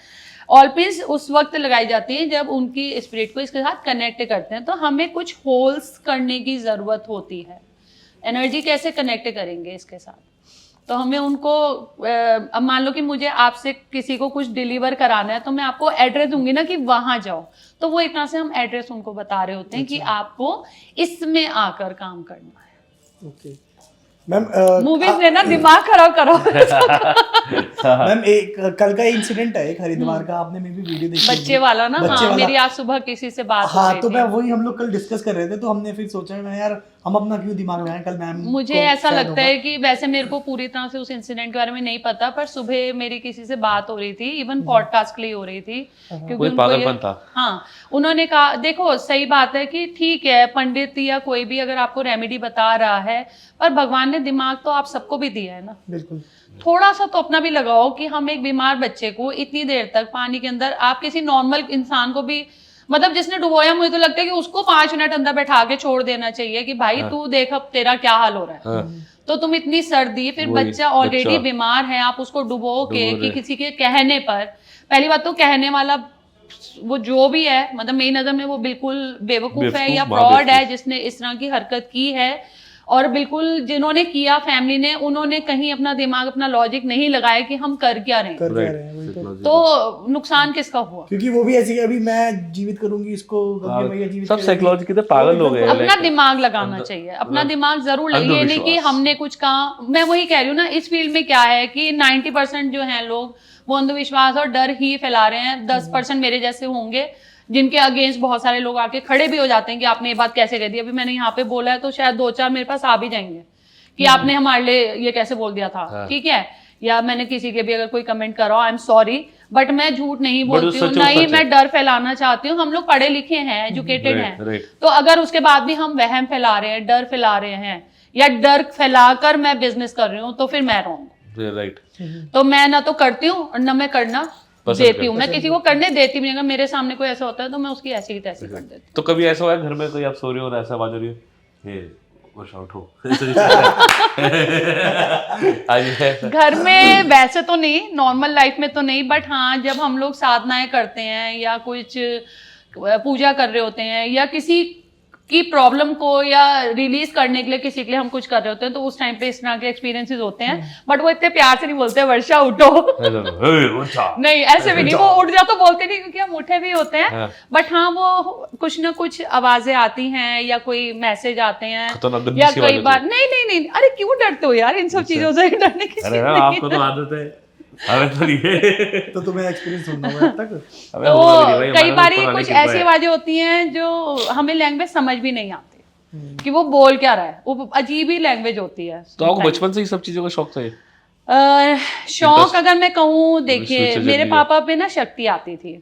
ऑल पिंस उस वक्त लगाई जाती है जब उनकी स्पिरिट को इसके साथ कनेक्ट करते हैं, तो हमें कुछ होल्स करने की जरूरत होती है। एनर्जी कैसे कनेक्ट करेंगे इसके साथ, तो हमें उनको अब मान लो कि मुझे आपसे किसी को कुछ डिलीवर कराना है, तो मैं आपको एड्रेस दूंगी ना कि वहां जाओ, तो वो एक तरह से हम एड्रेस उनको बता रहे होते हैं कि आपको इसमें आकर काम करना है। ओके मैम, मूवीज लेना, दिमाग खराब करो। मैम एक कल का इंसिडेंट है एक हरिद्वार का, आपने मे भी वीडियो देखी बच्चे वाला ना, बच्चे हाँ वाला। मेरी आज सुबह किसी से बात हो हाँ रही तो थी। मैं वही, हम लोग कल डिस्कस कर रहे थे, तो हमने फिर सोचा मैं यार हम अपना क्यों दिमाग लगाएं, कल मैम मुझे को ऐसा शायद लगता होगा। है कि वैसे मेरे को पूरी तरह से उस इंसिडेंट के बारे में नहीं पता, पर सुबह मेरी किसी से बात हो रही थी, इवन पॉडकास्ट के लिए हो रही थी, क्योंकि कोई उनको पागलपन था। हाँ, उन्होंने कहा देखो सही बात है कि ठीक है पंडित या कोई भी अगर आपको रेमेडी बता रहा है, पर भगवान ने दिमाग तो आप सबको भी दिया है ना, बिल्कुल थोड़ा सा तो अपना भी लगाओ कि हम एक बीमार बच्चे को इतनी देर तक पानी के अंदर, आप किसी नॉर्मल इंसान को भी, मतलब जिसने डुबोया, मुझे तो लगता है कि उसको 5 मिनट अंदर बैठा के छोड़ देना चाहिए कि भाई तू देख अब तेरा क्या हाल हो रहा है। तो तुम इतनी सर्दी, फिर बच्चा ऑलरेडी बीमार है, आप उसको डुबो के कि किसी के कहने पर, पहली बात तो कहने वाला वो जो भी है, मतलब मेरी नजर में वो बिल्कुल बेवकूफ है या फ्रॉड है जिसने इस तरह की हरकत की है। और बिल्कुल जिन्होंने किया फैमिली ने, उन्होंने कहीं अपना दिमाग, अपना लॉजिक नहीं लगाया कि हम कर क्या रहे हैं, तो नुकसान किसका हुआ? क्योंकि वो भी ऐसी कि अभी मैं जीवित करूंगी इसको, गंगे मैया जीवित सब साइकोलॉजी के पागल लोग हैं। अपना दिमाग लगाना चाहिए, अपना दिमाग जरूर लगे, ये नहीं कि हमने कुछ कहा। मैं वही कह रही हूँ ना, इस फील्ड में क्या है कि 90% जो हैं लोग वो अंधविश्वास और डर ही फैला रहे हैं। 10% मेरे जैसे होंगे जिनके अगेंस्ट बहुत सारे लोग आके खड़े भी हो जाते हैं कि आपने ये बात कैसे कह दी। अभी मैंने यहाँ पे बोला है तो शायद 2-4 मेरे पास आ भी जाएंगे कि आपने हमारे लिए ये कैसे बोल दिया था, ठीक है, या मैंने किसी के भी अगर कोई कमेंट करा, आई एम सॉरी, बट मैं झूठ नहीं बोलती हूँ, ना ही मैं डर फैलाना चाहती हूँ। हम लोग पढ़े लिखे हैं, एजुकेटेड हैं, तो अगर उसके बाद भी हम वहम फैला रहे हैं, डर फैला रहे हैं, या डर फैलाकर मैं बिजनेस कर रही हूँ, तो फिर मैं रॉन्ग। राइट। तो मैं ना तो करती हूँ और ना मैं करना देती हूँ। मैं किसी को करने देती भी नहीं, अगर मेरे सामने कोई ऐसा होता है तो मैं उसकी ऐसी की तैसी कर देती हूँ। तो कभी ऐसा हुआ घर में कोई आप सो रहे हो और ऐसा आवाज हो रही हो, हे वर्षा उठो? घर में वैसे तो नहीं, नॉर्मल लाइफ में तो नहीं, बट हाँ जब हम लोग साधनाएं करते हैं या कुछ पूजा कर रहे होते हैं या किसी की प्रॉब्लम को या रिलीज करने के लिए किसी के लिए हम कुछ कर रहे होते हैं, तो उस टाइम पे इस तरह के एक्सपीरियंसेस होते हैं। बट वो इतने प्यार से नहीं बोलते वर्षा उठो, नहीं ऐसे भी नहीं, वो उठ जा तो बोलते नहीं, क्योंकि हम उठे भी होते हैं। बट हाँ वो कुछ ना कुछ आवाजें आती हैं या कोई मैसेज आते हैं, या कई बार नहीं, अरे क्यों डरते हो यार इन सब चीजों से? डरने की चीज नहीं, आपको तो आदत है, हमें तो नहीं है। तो तुम्हें एक्सपीरियंस होना है अब तक। तो कई बार कुछ ऐसी आवाजें होती हैं जो हमें लैंग्वेज समझ भी नहीं आती कि वो बोल क्या रहा है, वो अजीब ही लैंग्वेज होती है। तो आपको बचपन से ही सब चीजों का शौक था? शौक अगर मैं कहूँ, देखिए मेरे पापा पे ना शक्ति आती थी,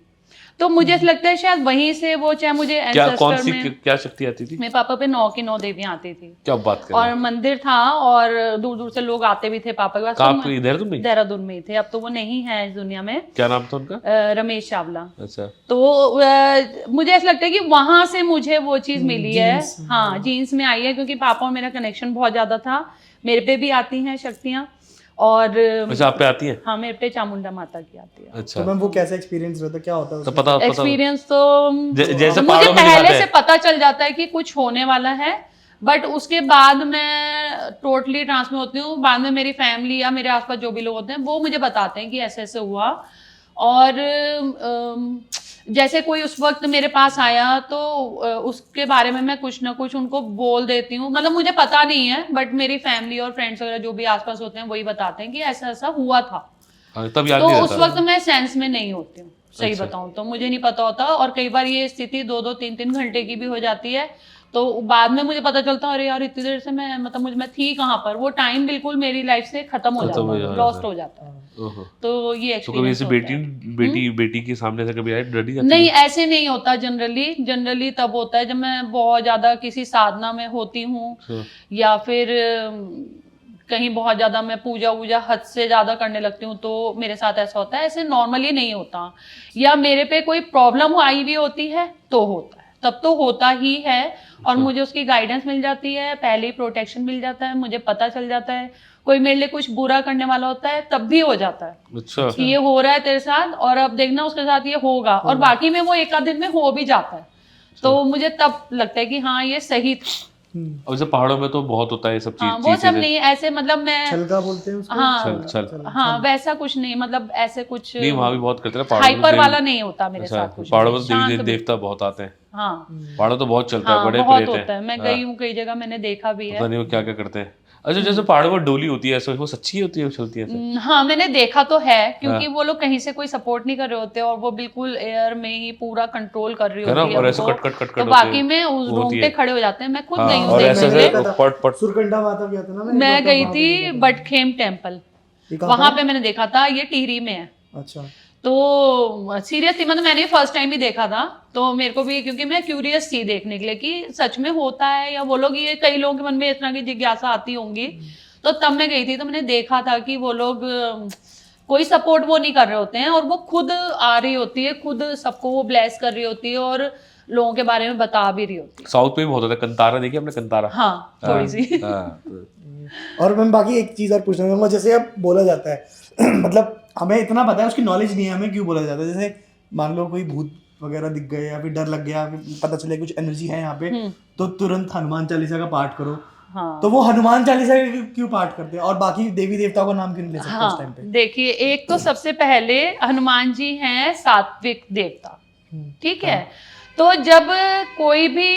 तो मुझे ऐसा लगता है शायद वहीं से वो, चाहे मुझे क्या शक्ति आती थी? मेरे पापा पे 9 की 9 देवियां आती थी। क्या बात कर रहे हैं? और मंदिर था और दूर दूर से लोग आते भी थे पापा के पास। देहरादून में ही थे, अब तो वो नहीं है इस दुनिया में। क्या नाम था उनका? रमेश चावला। अच्छा। तो मुझे ऐसा लगता है कि वहां से मुझे वो चीज मिली है। हाँ, जीन्स में आई है, क्योंकि पापा और मेरा कनेक्शन बहुत ज्यादा था। मेरे पे भी आती हैं शक्तियाँ, और अच्छा आप पे आती है? हाँ, मेरे पे चामुंडा माता की आती है। अच्छा। तो मैम वो कैसा एक्सपीरियंस रहता है, क्या होता है? तो पता एक्सपीरियंस तो जैसे मुझे पहले से पता चल जाता है कि कुछ होने वाला है, बट उसके बाद मैं टोटली ट्रांसफर होती हूँ। बाद में मेरी फैमिली या मेरे आसपास जो भी लोग होते हैं वो मुझे बताते हैं कि ऐसे ऐसे हुआ। और जैसे कोई उस वक्त मेरे पास आया तो उसके बारे में मैं कुछ ना कुछ उनको बोल देती हूँ, मतलब मुझे पता नहीं है बट मेरी फैमिली और फ्रेंड्स वगैरह जो भी आसपास होते हैं वही बताते हैं कि ऐसा ऐसा हुआ था। हाँ, तब याद तो नहीं उस रहता। वक्त मैं सेंस में नहीं होती हूँ, सही अच्छा। बताऊं तो मुझे नहीं पता होता, और कई बार ये स्थिति 2-2 3-3 घंटे की भी हो जाती है, तो बाद में मुझे पता चलता है अरे यार इतनी देर से मैं मतलब मैं थी कहाँ पर, वो टाइम बिल्कुल मेरी लाइफ से खत्म हो जाता है, लॉस्ट हो जाता है। ओहो। तो ये तो कभी ऐसे एक्सपीरियंस बेटी के सामने से कभी आए, डरी जाती नहीं, है? ऐसे नहीं होता जनरली तब होता है जब मैं बहुत ज्यादा किसी साधना में होती हूँ, या फिर कहीं बहुत ज्यादा मैं पूजा वूजा हद से ज्यादा करने लगती हूँ, तो मेरे साथ ऐसा होता है, ऐसे नॉर्मली नहीं होता। या मेरे पे कोई प्रॉब्लम आई हुई होती है तो होता है, तब तो होता ही है, और मुझे उसकी गाइडेंस मिल जाती है, पहले ही प्रोटेक्शन मिल जाता है, मुझे पता चल जाता है। कोई मेरे लिए कुछ बुरा करने वाला होता है तब भी हो जाता है अच्छा। कि ये हो रहा है तेरे साथ और अब देखना उसके साथ ये होगा, और बाकी में वो एक आध दिन में हो भी जाता है, तो मुझे तब लगता है कि हाँ ये सही था। और जैसे पहाड़ों में तो बहुत होता है ये सब हाँ, चीज, वो सब नहीं ऐसे, मतलब मैं छलका बोलते हैं उसको। हाँ चल हाँ वैसा कुछ नहीं, मतलब ऐसे कुछ नहीं, वहां भी बहुत करते हैं पहाड़ों में। हाइपर वाला नहीं होता मेरे अच्छा, साथ कुछ पहाड़ों भी, में शांत देवता बहुत आते हैं। हाँ पहाड़ों तो बहुत चलता है, हाँ बड़े बहुत प्रेत होता हैं। है, मैं गई हूँ कई जगह, मैंने देखा भी है। पता नहीं वो क्या क्या करते हैं। अच्छा, जैसे पहाड़ों में डोली होती है, ऐसे वो सच्ची होती है, चलती है ऐसे? हाँ मैंने देखा तो है, क्योंकि वो लोग कहीं से कोई सपोर्ट नहीं कर रहे होते और वो बिल्कुल एयर में ही पूरा कंट्रोल कर रही है ना, होती है और ऐसे उनको, कट कट कट तो होते बाकी हैं, में उस वो होती रोंगटे है। खड़े हो जाते हैं। मैं खुद हाँ, गई हूँ और ऐसे देखने के ऐसे लिए। पट पट सुरकंडा माता गया था ना मैं गई थी बटखेम टेम्पल, वहां पे मैंने देखा था, ये टिहरी में है। अच्छा। तो सीरियसली मतलब मैंने फर्स्ट टाइम ही देखा था, तो मेरे को भी, क्योंकि मैं क्यूरियस थी देखने के लिए कि सच में होता है, या वो लोग, ये कई लोगों के मन में इस तरह की जिज्ञासा आती होंगी, तो तब मैं गई थी, तो मैंने देखा था कि वो लोग कोई सपोर्ट वो नहीं कर रहे होते हैं, और वो खुद आ रही होती है, खुद सबको वो ब्लेस कर रही होती है और लोगों के बारे में बता भी रही होती है। साउथ में भी बहुत होता है, कंतारा देखिए आपने, कंतारा? हाँ थोड़ी सी। और मैं बाकी एक चीज और पूछना चाहूंगा, जैसे अब बोला जाता है मतलब हमें इतना पता है, उसकी नॉलेज नहीं है हमें क्यों बोला जाता है। जैसे मान लो कोई भूत वगैरह दिख गए या फिर डर लग गया, फिर पता चले कुछ एनर्जी है यहाँ पे, तो तुरंत हनुमान चालीसा का पाठ करो। हाँ। तो वो हनुमान चालीसा क्यों पाठ करते हैं और बाकी देवी देवताओं का नाम क्यों नहीं ले सकते उस टाइम पे? देखिए, एक तो सबसे पहले हनुमान जी हैं सात्विक देवता, ठीक है। तो जब कोई भी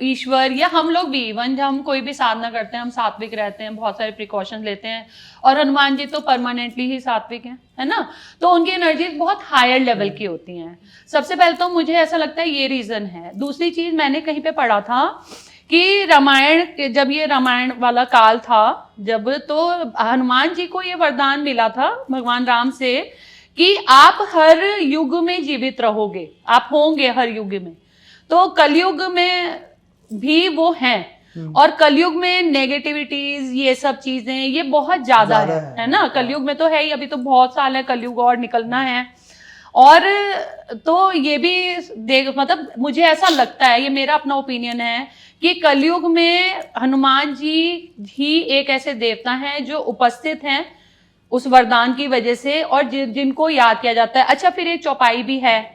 ईश्वर, या हम लोग भी इवन जब हम कोई भी साधना करते हैं, हम सात्विक रहते हैं, बहुत सारे प्रिकॉशन लेते हैं, और हनुमान जी तो परमानेंटली ही सात्विक हैं, है ना, तो उनकी एनर्जी बहुत हायर लेवल की होती हैं। सबसे पहले तो मुझे ऐसा लगता है ये रीजन है। दूसरी चीज, मैंने कहीं पे पढ़ा था कि रामायण, जब ये रामायण वाला काल था जब, तो हनुमान जी को ये वरदान मिला था भगवान राम से कि आप हर युग में जीवित रहोगे, आप होंगे हर युग में। तो कलयुग में भी वो हैं, और कलयुग में नेगेटिविटीज, ये सब चीजें, ये बहुत ज्यादा है ना, कलयुग में तो है ही, अभी तो बहुत साल है कलयुग और निकलना है। और तो ये भी देख, मतलब मुझे ऐसा लगता है, ये मेरा अपना ओपिनियन है, कि कलयुग में हनुमान जी ही एक ऐसे देवता हैं जो उपस्थित हैं उस वरदान की वजह से, और जिनको याद किया जाता है। अच्छा, फिर एक चौपाई भी है,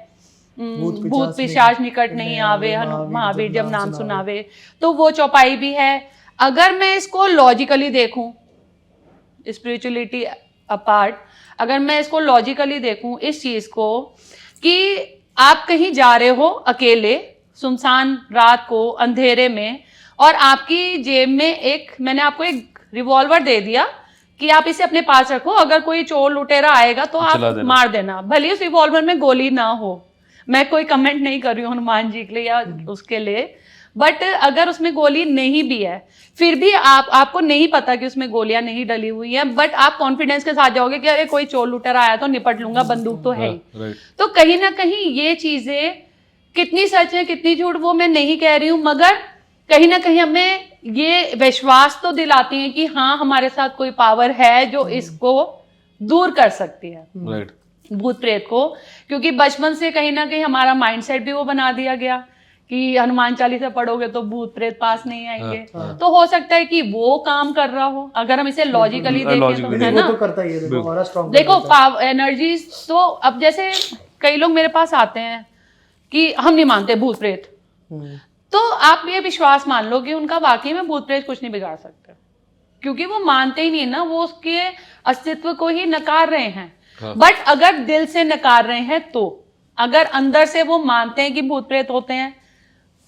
भूत पिशाच निकट नहीं आवे, महावीर जब नाम सुनावे, तो वो चौपाई भी है। अगर मैं इसको लॉजिकली देखूं, स्पिरिचुअलिटी अपार्ट, अगर मैं इसको लॉजिकली देखूं इस चीज को, कि आप कहीं जा रहे हो अकेले सुनसान रात को अंधेरे में, और आपकी जेब में एक, मैंने आपको एक रिवॉल्वर दे दिया कि आप इसे अपने पास रखो, अगर कोई चोर लुटेरा आएगा तो आप मार देना, भले उस रिवॉल्वर में गोली ना हो। मैं कोई कमेंट नहीं कर रही हूँ हनुमान जी के लिए या उसके लिए, बट अगर उसमें गोली नहीं भी है, फिर भी आपको नहीं पता कि उसमें गोलियां नहीं डली हुई हैं, बट आप कॉन्फिडेंस के साथ जाओगे कि अरे कोई चोर लुटेरा आया तो निपट लूंगा, बंदूक तो है ही। तो कहीं ना कहीं ये चीजें कितनी सच है कितनी झूठ वो मैं नहीं कह रही हूँ, मगर कहीं ना कहीं हमें ये विश्वास तो दिलाती है कि हाँ हमारे साथ कोई पावर है जो इसको दूर कर सकती है, भूत प्रेत को। क्योंकि बचपन से कहीं ना कहीं हमारा माइंडसेट भी वो बना दिया गया कि हनुमान चालीसा पढ़ोगे तो भूत प्रेत पास नहीं आएंगे। तो हो सकता है कि वो काम कर रहा हो, अगर हम इसे लॉजिकली देखें तो, है ना। तो करता ही है, देखो एनर्जी तो, अब जैसे कई लोग मेरे पास आते हैं कि हम नहीं मानते भूत प्रेत, तो आप ये विश्वास मान लो कि उनका वाकई में भूत प्रेत कुछ नहीं बिगाड़ सकते, क्योंकि वो मानते ही नहीं ना, वो उसके अस्तित्व को ही नकार रहे हैं। बट अगर दिल से नकार रहे हैं तो, अगर अंदर से वो मानते हैं कि भूत प्रेत होते हैं,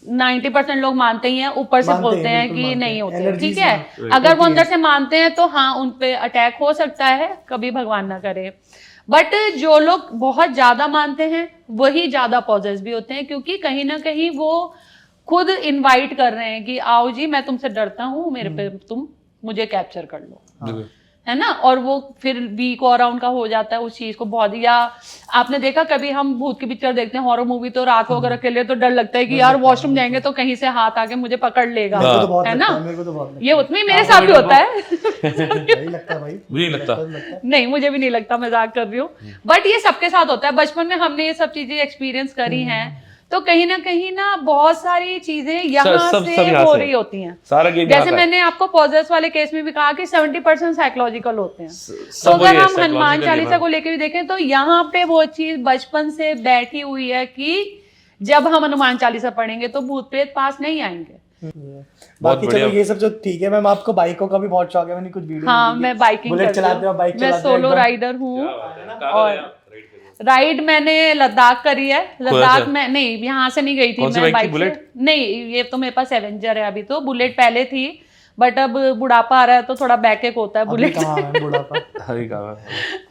90% लोग मानते ही हैं, ऊपर से बोलते हैं कि नहीं होते, ठीक है, अगर वो अंदर से मानते हैं तो हाँ उन पे अटैक हो सकता है, कभी भगवान ना करे। बट जो लोग बहुत ज्यादा मानते हैं वही ज्यादा पॉजेस भी होते हैं, क्योंकि कहीं ना कहीं वो खुद इनवाइट कर रहे हैं कि आओ जी मैं तुमसे डरता हूँ, मेरे पे तुम मुझे कैप्चर कर लो, है ना। और वो फिर वीक और उनका हो जाता है उस चीज को बहुत। या आपने देखा कभी हम भूत की पिक्चर देखते हैं, हॉरर मूवी, तो रात को अगर अकेले तो डर लगता है कि यार वॉशरूम जाएंगे तो कहीं से हाथ आके मुझे पकड़ लेगा, है ना। मेरे को तो बहुत ये उसमें मेरे साथ भी होता है। नहीं लगता भाई, मुझे नहीं लगता। नहीं मुझे भी नहीं लगता, मजाक कर रही हूँ, बट ये सबके साथ होता है। बचपन में हमने ये सब चीजें एक्सपीरियंस करी हैं, तो कहीं ना बहुत सारी चीजें यहाँ से हो रही होती हैं। सारा गेम जैसे मैंने आपको पॉजेस वाले केस में भी कहा कि 70% साइकोलॉजिकल होते हैं, तो अगर हम हनुमान चालीसा को लेके भी देखें तो यहाँ पे वो चीज बचपन से बैठी हुई है कि जब हम हनुमान चालीसा पढ़ेंगे तो भूत प्रेत पास नहीं आएंगे। बाकी चलो ये सब जो ठीक है मैम, आपको बाइकों का भी बहुत शौक है, मैंने कुछ वीडियो हाँ मैं बाइकिंग बुलेट चलाते हो, बाइक मैं चलाते हो, सोलो राइडर हूँ। और राइड मैंने लद्दाख करी है। लद्दाख में नहीं, यहाँ से नहीं गई थी मैं बाइक से। नहीं ये तो मेरे पास एवेंजर है अभी, तो बुलेट पहले थी, बट अब बुढ़ापा आ रहा है तो थोड़ा बैकएक होता है बुलेट से।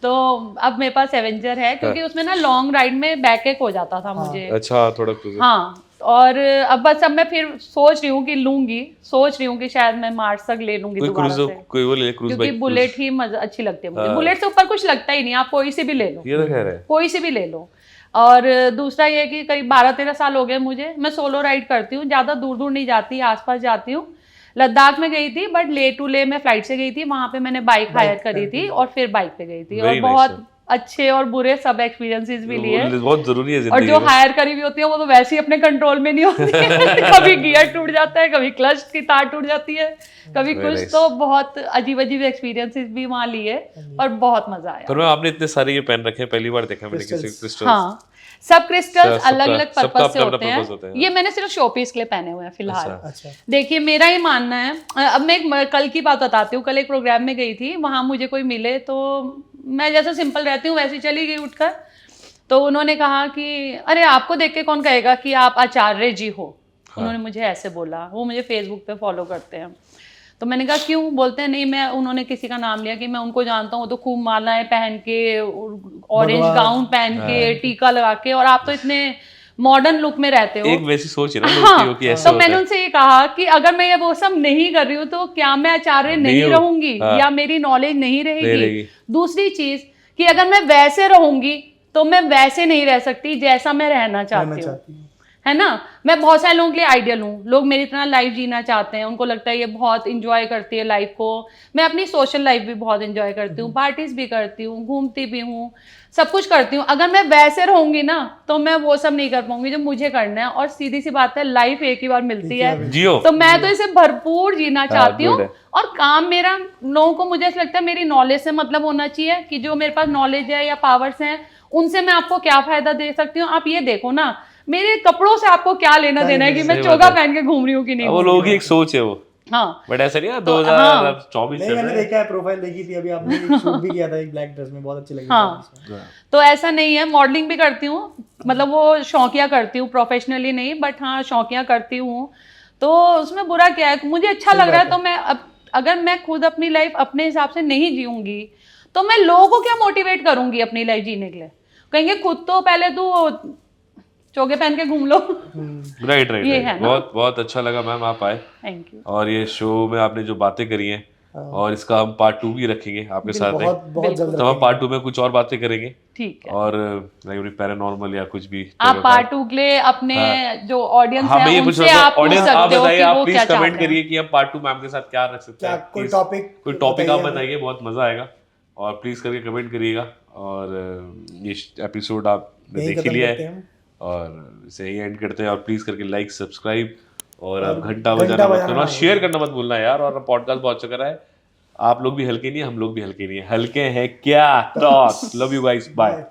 तो अब मेरे पास एवेंजर है, क्योंकि उसमें ना लॉन्ग राइड में बैकएक हो जाता था मुझे। अच्छा थोड़ा हाँ, और अब बस अब मैं फिर सोच रही हूँ कि लूंगी, सोच रही हूँ कि शायद मैं मार्च तक ले लूंगी दोबारा से, कोई वो ले क्रूज क्योंकि बुलेट ही मजा अच्छी लगती है मुझे। बुलेट से ऊपर कुछ लगता ही नहीं, आप कोई से भी ले लो, ये तो कह रहे हैं, कोई से भी ले लो। और दूसरा ये कि करीब 12-13 साल हो गए मुझे, मैं सोलो राइड करती हूँ, ज्यादा दूर दूर नहीं जाती, आसपास जाती हूँ। लद्दाख में गई थी, बट ले टू ले मैं फ्लाइट से गई थी, वहां पे मैंने बाइक हायर करी थी और फिर बाइक पे गई थी, और बहुत अच्छे और बुरे सब एक्सपीरियंसेस भी लिए। बहुत जरूरी है और जो हायर करी हुई होती है वो तो वैसे ही अपने कंट्रोल में नहीं होती। कभी गियर टूट जाता है, कभी क्लच की तार टूट जाती है, कभी कुछ, तो बहुत अजीब अजीब एक्सपीरियंसेस भी वहाँ लिए और बहुत मजा आया। पर आपने इतने सारे ये पेन रखे, पहली बार देखा मैंने किसी क्रिस्टल्स। हाँ, सब क्रिस्टल्स अलग अलग पर्पज से होते हैं, ये मैंने सिर्फ शो पीस के लिए पहने हुए हैं फिलहाल। देखिए मेरा ही मानना है, अब मैं एक कल की बात बताती हूँ। कल एक प्रोग्राम में गई थी, वहां मुझे कोई मिले, तो मैं जैसे सिंपल रहती हूँ वैसे चली गई उठकर। तो उन्होंने कहा कि अरे आपको देख के कौन कहेगा कि आप आचार्य जी हो। उन्होंने मुझे ऐसे बोला, वो मुझे फेसबुक पे फॉलो करते हैं। तो मैंने कहा क्यों? बोलते हैं नहीं, मैं, उन्होंने किसी का नाम लिया कि मैं उनको जानता हूँ, वो तो खूब मालाएं पहन के, ऑरेंज गाउन पहन के, टीका लगा के, और आप तो इतने मॉडर्न लुक में रहते हो। एक वैसी सोच है ना लोगों की, ऐसे तो मैंने उनसे ये कहा कि अगर मैं ये वो सब नहीं कर रही हूँ तो क्या मैं आचार्य नहीं रहूंगी, या मेरी नॉलेज नहीं रहेगी? दूसरी चीज कि अगर मैं वैसे रहूंगी तो मैं वैसे नहीं रह सकती जैसा मैं रहना चाहती हूँ, है ना। मैं बहुत सारे लोगों के लिए आइडियल हूँ, लोग मेरी तरह लाइफ जीना चाहते हैं, उनको लगता है ये बहुत इंजॉय करती है लाइफ को। मैं अपनी सोशल लाइफ भी बहुत इंजॉय करती हूँ, पार्टीज भी करती हूँ, घूमती भी हूँ, सब कुछ करती हूँ। अगर मैं वैसे रहूंगी ना तो मैं वो सब नहीं कर पाऊंगी जो मुझे करना है। और सीधी सी बात है, लाइफ एक ही बार मिलती है, तो मैं तो इसे भरपूर जीना चाहती हूँ। और काम मेरा, लोगों को मुझे ऐसा लगता है मेरी नॉलेज से मतलब होना चाहिए, कि जो मेरे पास नॉलेज है या पावर्स हैं उनसे मैं आपको क्या फायदा दे सकती हूँ। आप ये देखो ना, मेरे कपड़ों से आपको क्या लेना देना है कि मैं चोगा पहन के घूम रही हूँ कि नहीं। वो लोगों की एक सोच है वो। हाँ, बट ऐसा नहीं है 2024 नहीं, मैंने देखा है, प्रोफाइल देखी थी अभी आपने, एक शूट भी किया था एक ब्लैक ड्रेस में, बहुत अच्छी लगी। हाँ, तो ऐसा नहीं है। मॉडलिंग भी करती हूँ, मतलब वो शौकिया करती हूँ, प्रोफेशनली नहीं, बट हाँ शौकिया करती हूँ। तो उसमें बुरा क्या है, मुझे अच्छा लग रहा है तो मैं, अगर मैं खुद अपनी लाइफ अपने हिसाब से नहीं जीऊंगी तो मैं लोगों को क्या मोटिवेट करूंगी अपनी लाइफ जीने के लिए? कहेंगे खुद तो पहले तू चोगे पहन के घूम लो। राइट बहुत बहुत अच्छा लगा मैम आप आए। Thank you. और ये शो में आपने जो बातें करी हैं, और इसका हम पार्ट 2 भी रखेंगे आपके साथ में, बहुत जल्द। तो हम पार्ट 2 में कुछ और बातें करेंगे, ठीक है। और पैरानॉर्मल या कुछ भी आप पार्ट 2 के लिए अपने जो ऑडियंस है उनसे आप पूछ सकते हो कि वो क्या चाहते हैं। कमेंट करिए कि हम पार्ट 2 मैम के साथ क्या रख सकते हैं, कोई टॉपिक आप बताइए, बहुत मजा आएगा। और प्लीज करके कमेंट करिएगा। और ये एपिसोड आपने देख ही लिया है, और इसे ही एंड करते हैं। और प्लीज करके लाइक, सब्सक्राइब और घंटा बजाना मत करना, शेयर करना मत भूलना यार। और पॉडकास्ट बहुत अच्छा कर रहा है, आप लोग भी हल्के नहीं है, हम लोग भी हल्के नहीं है, हल्के हैं क्या? Talk, love you guys, bye.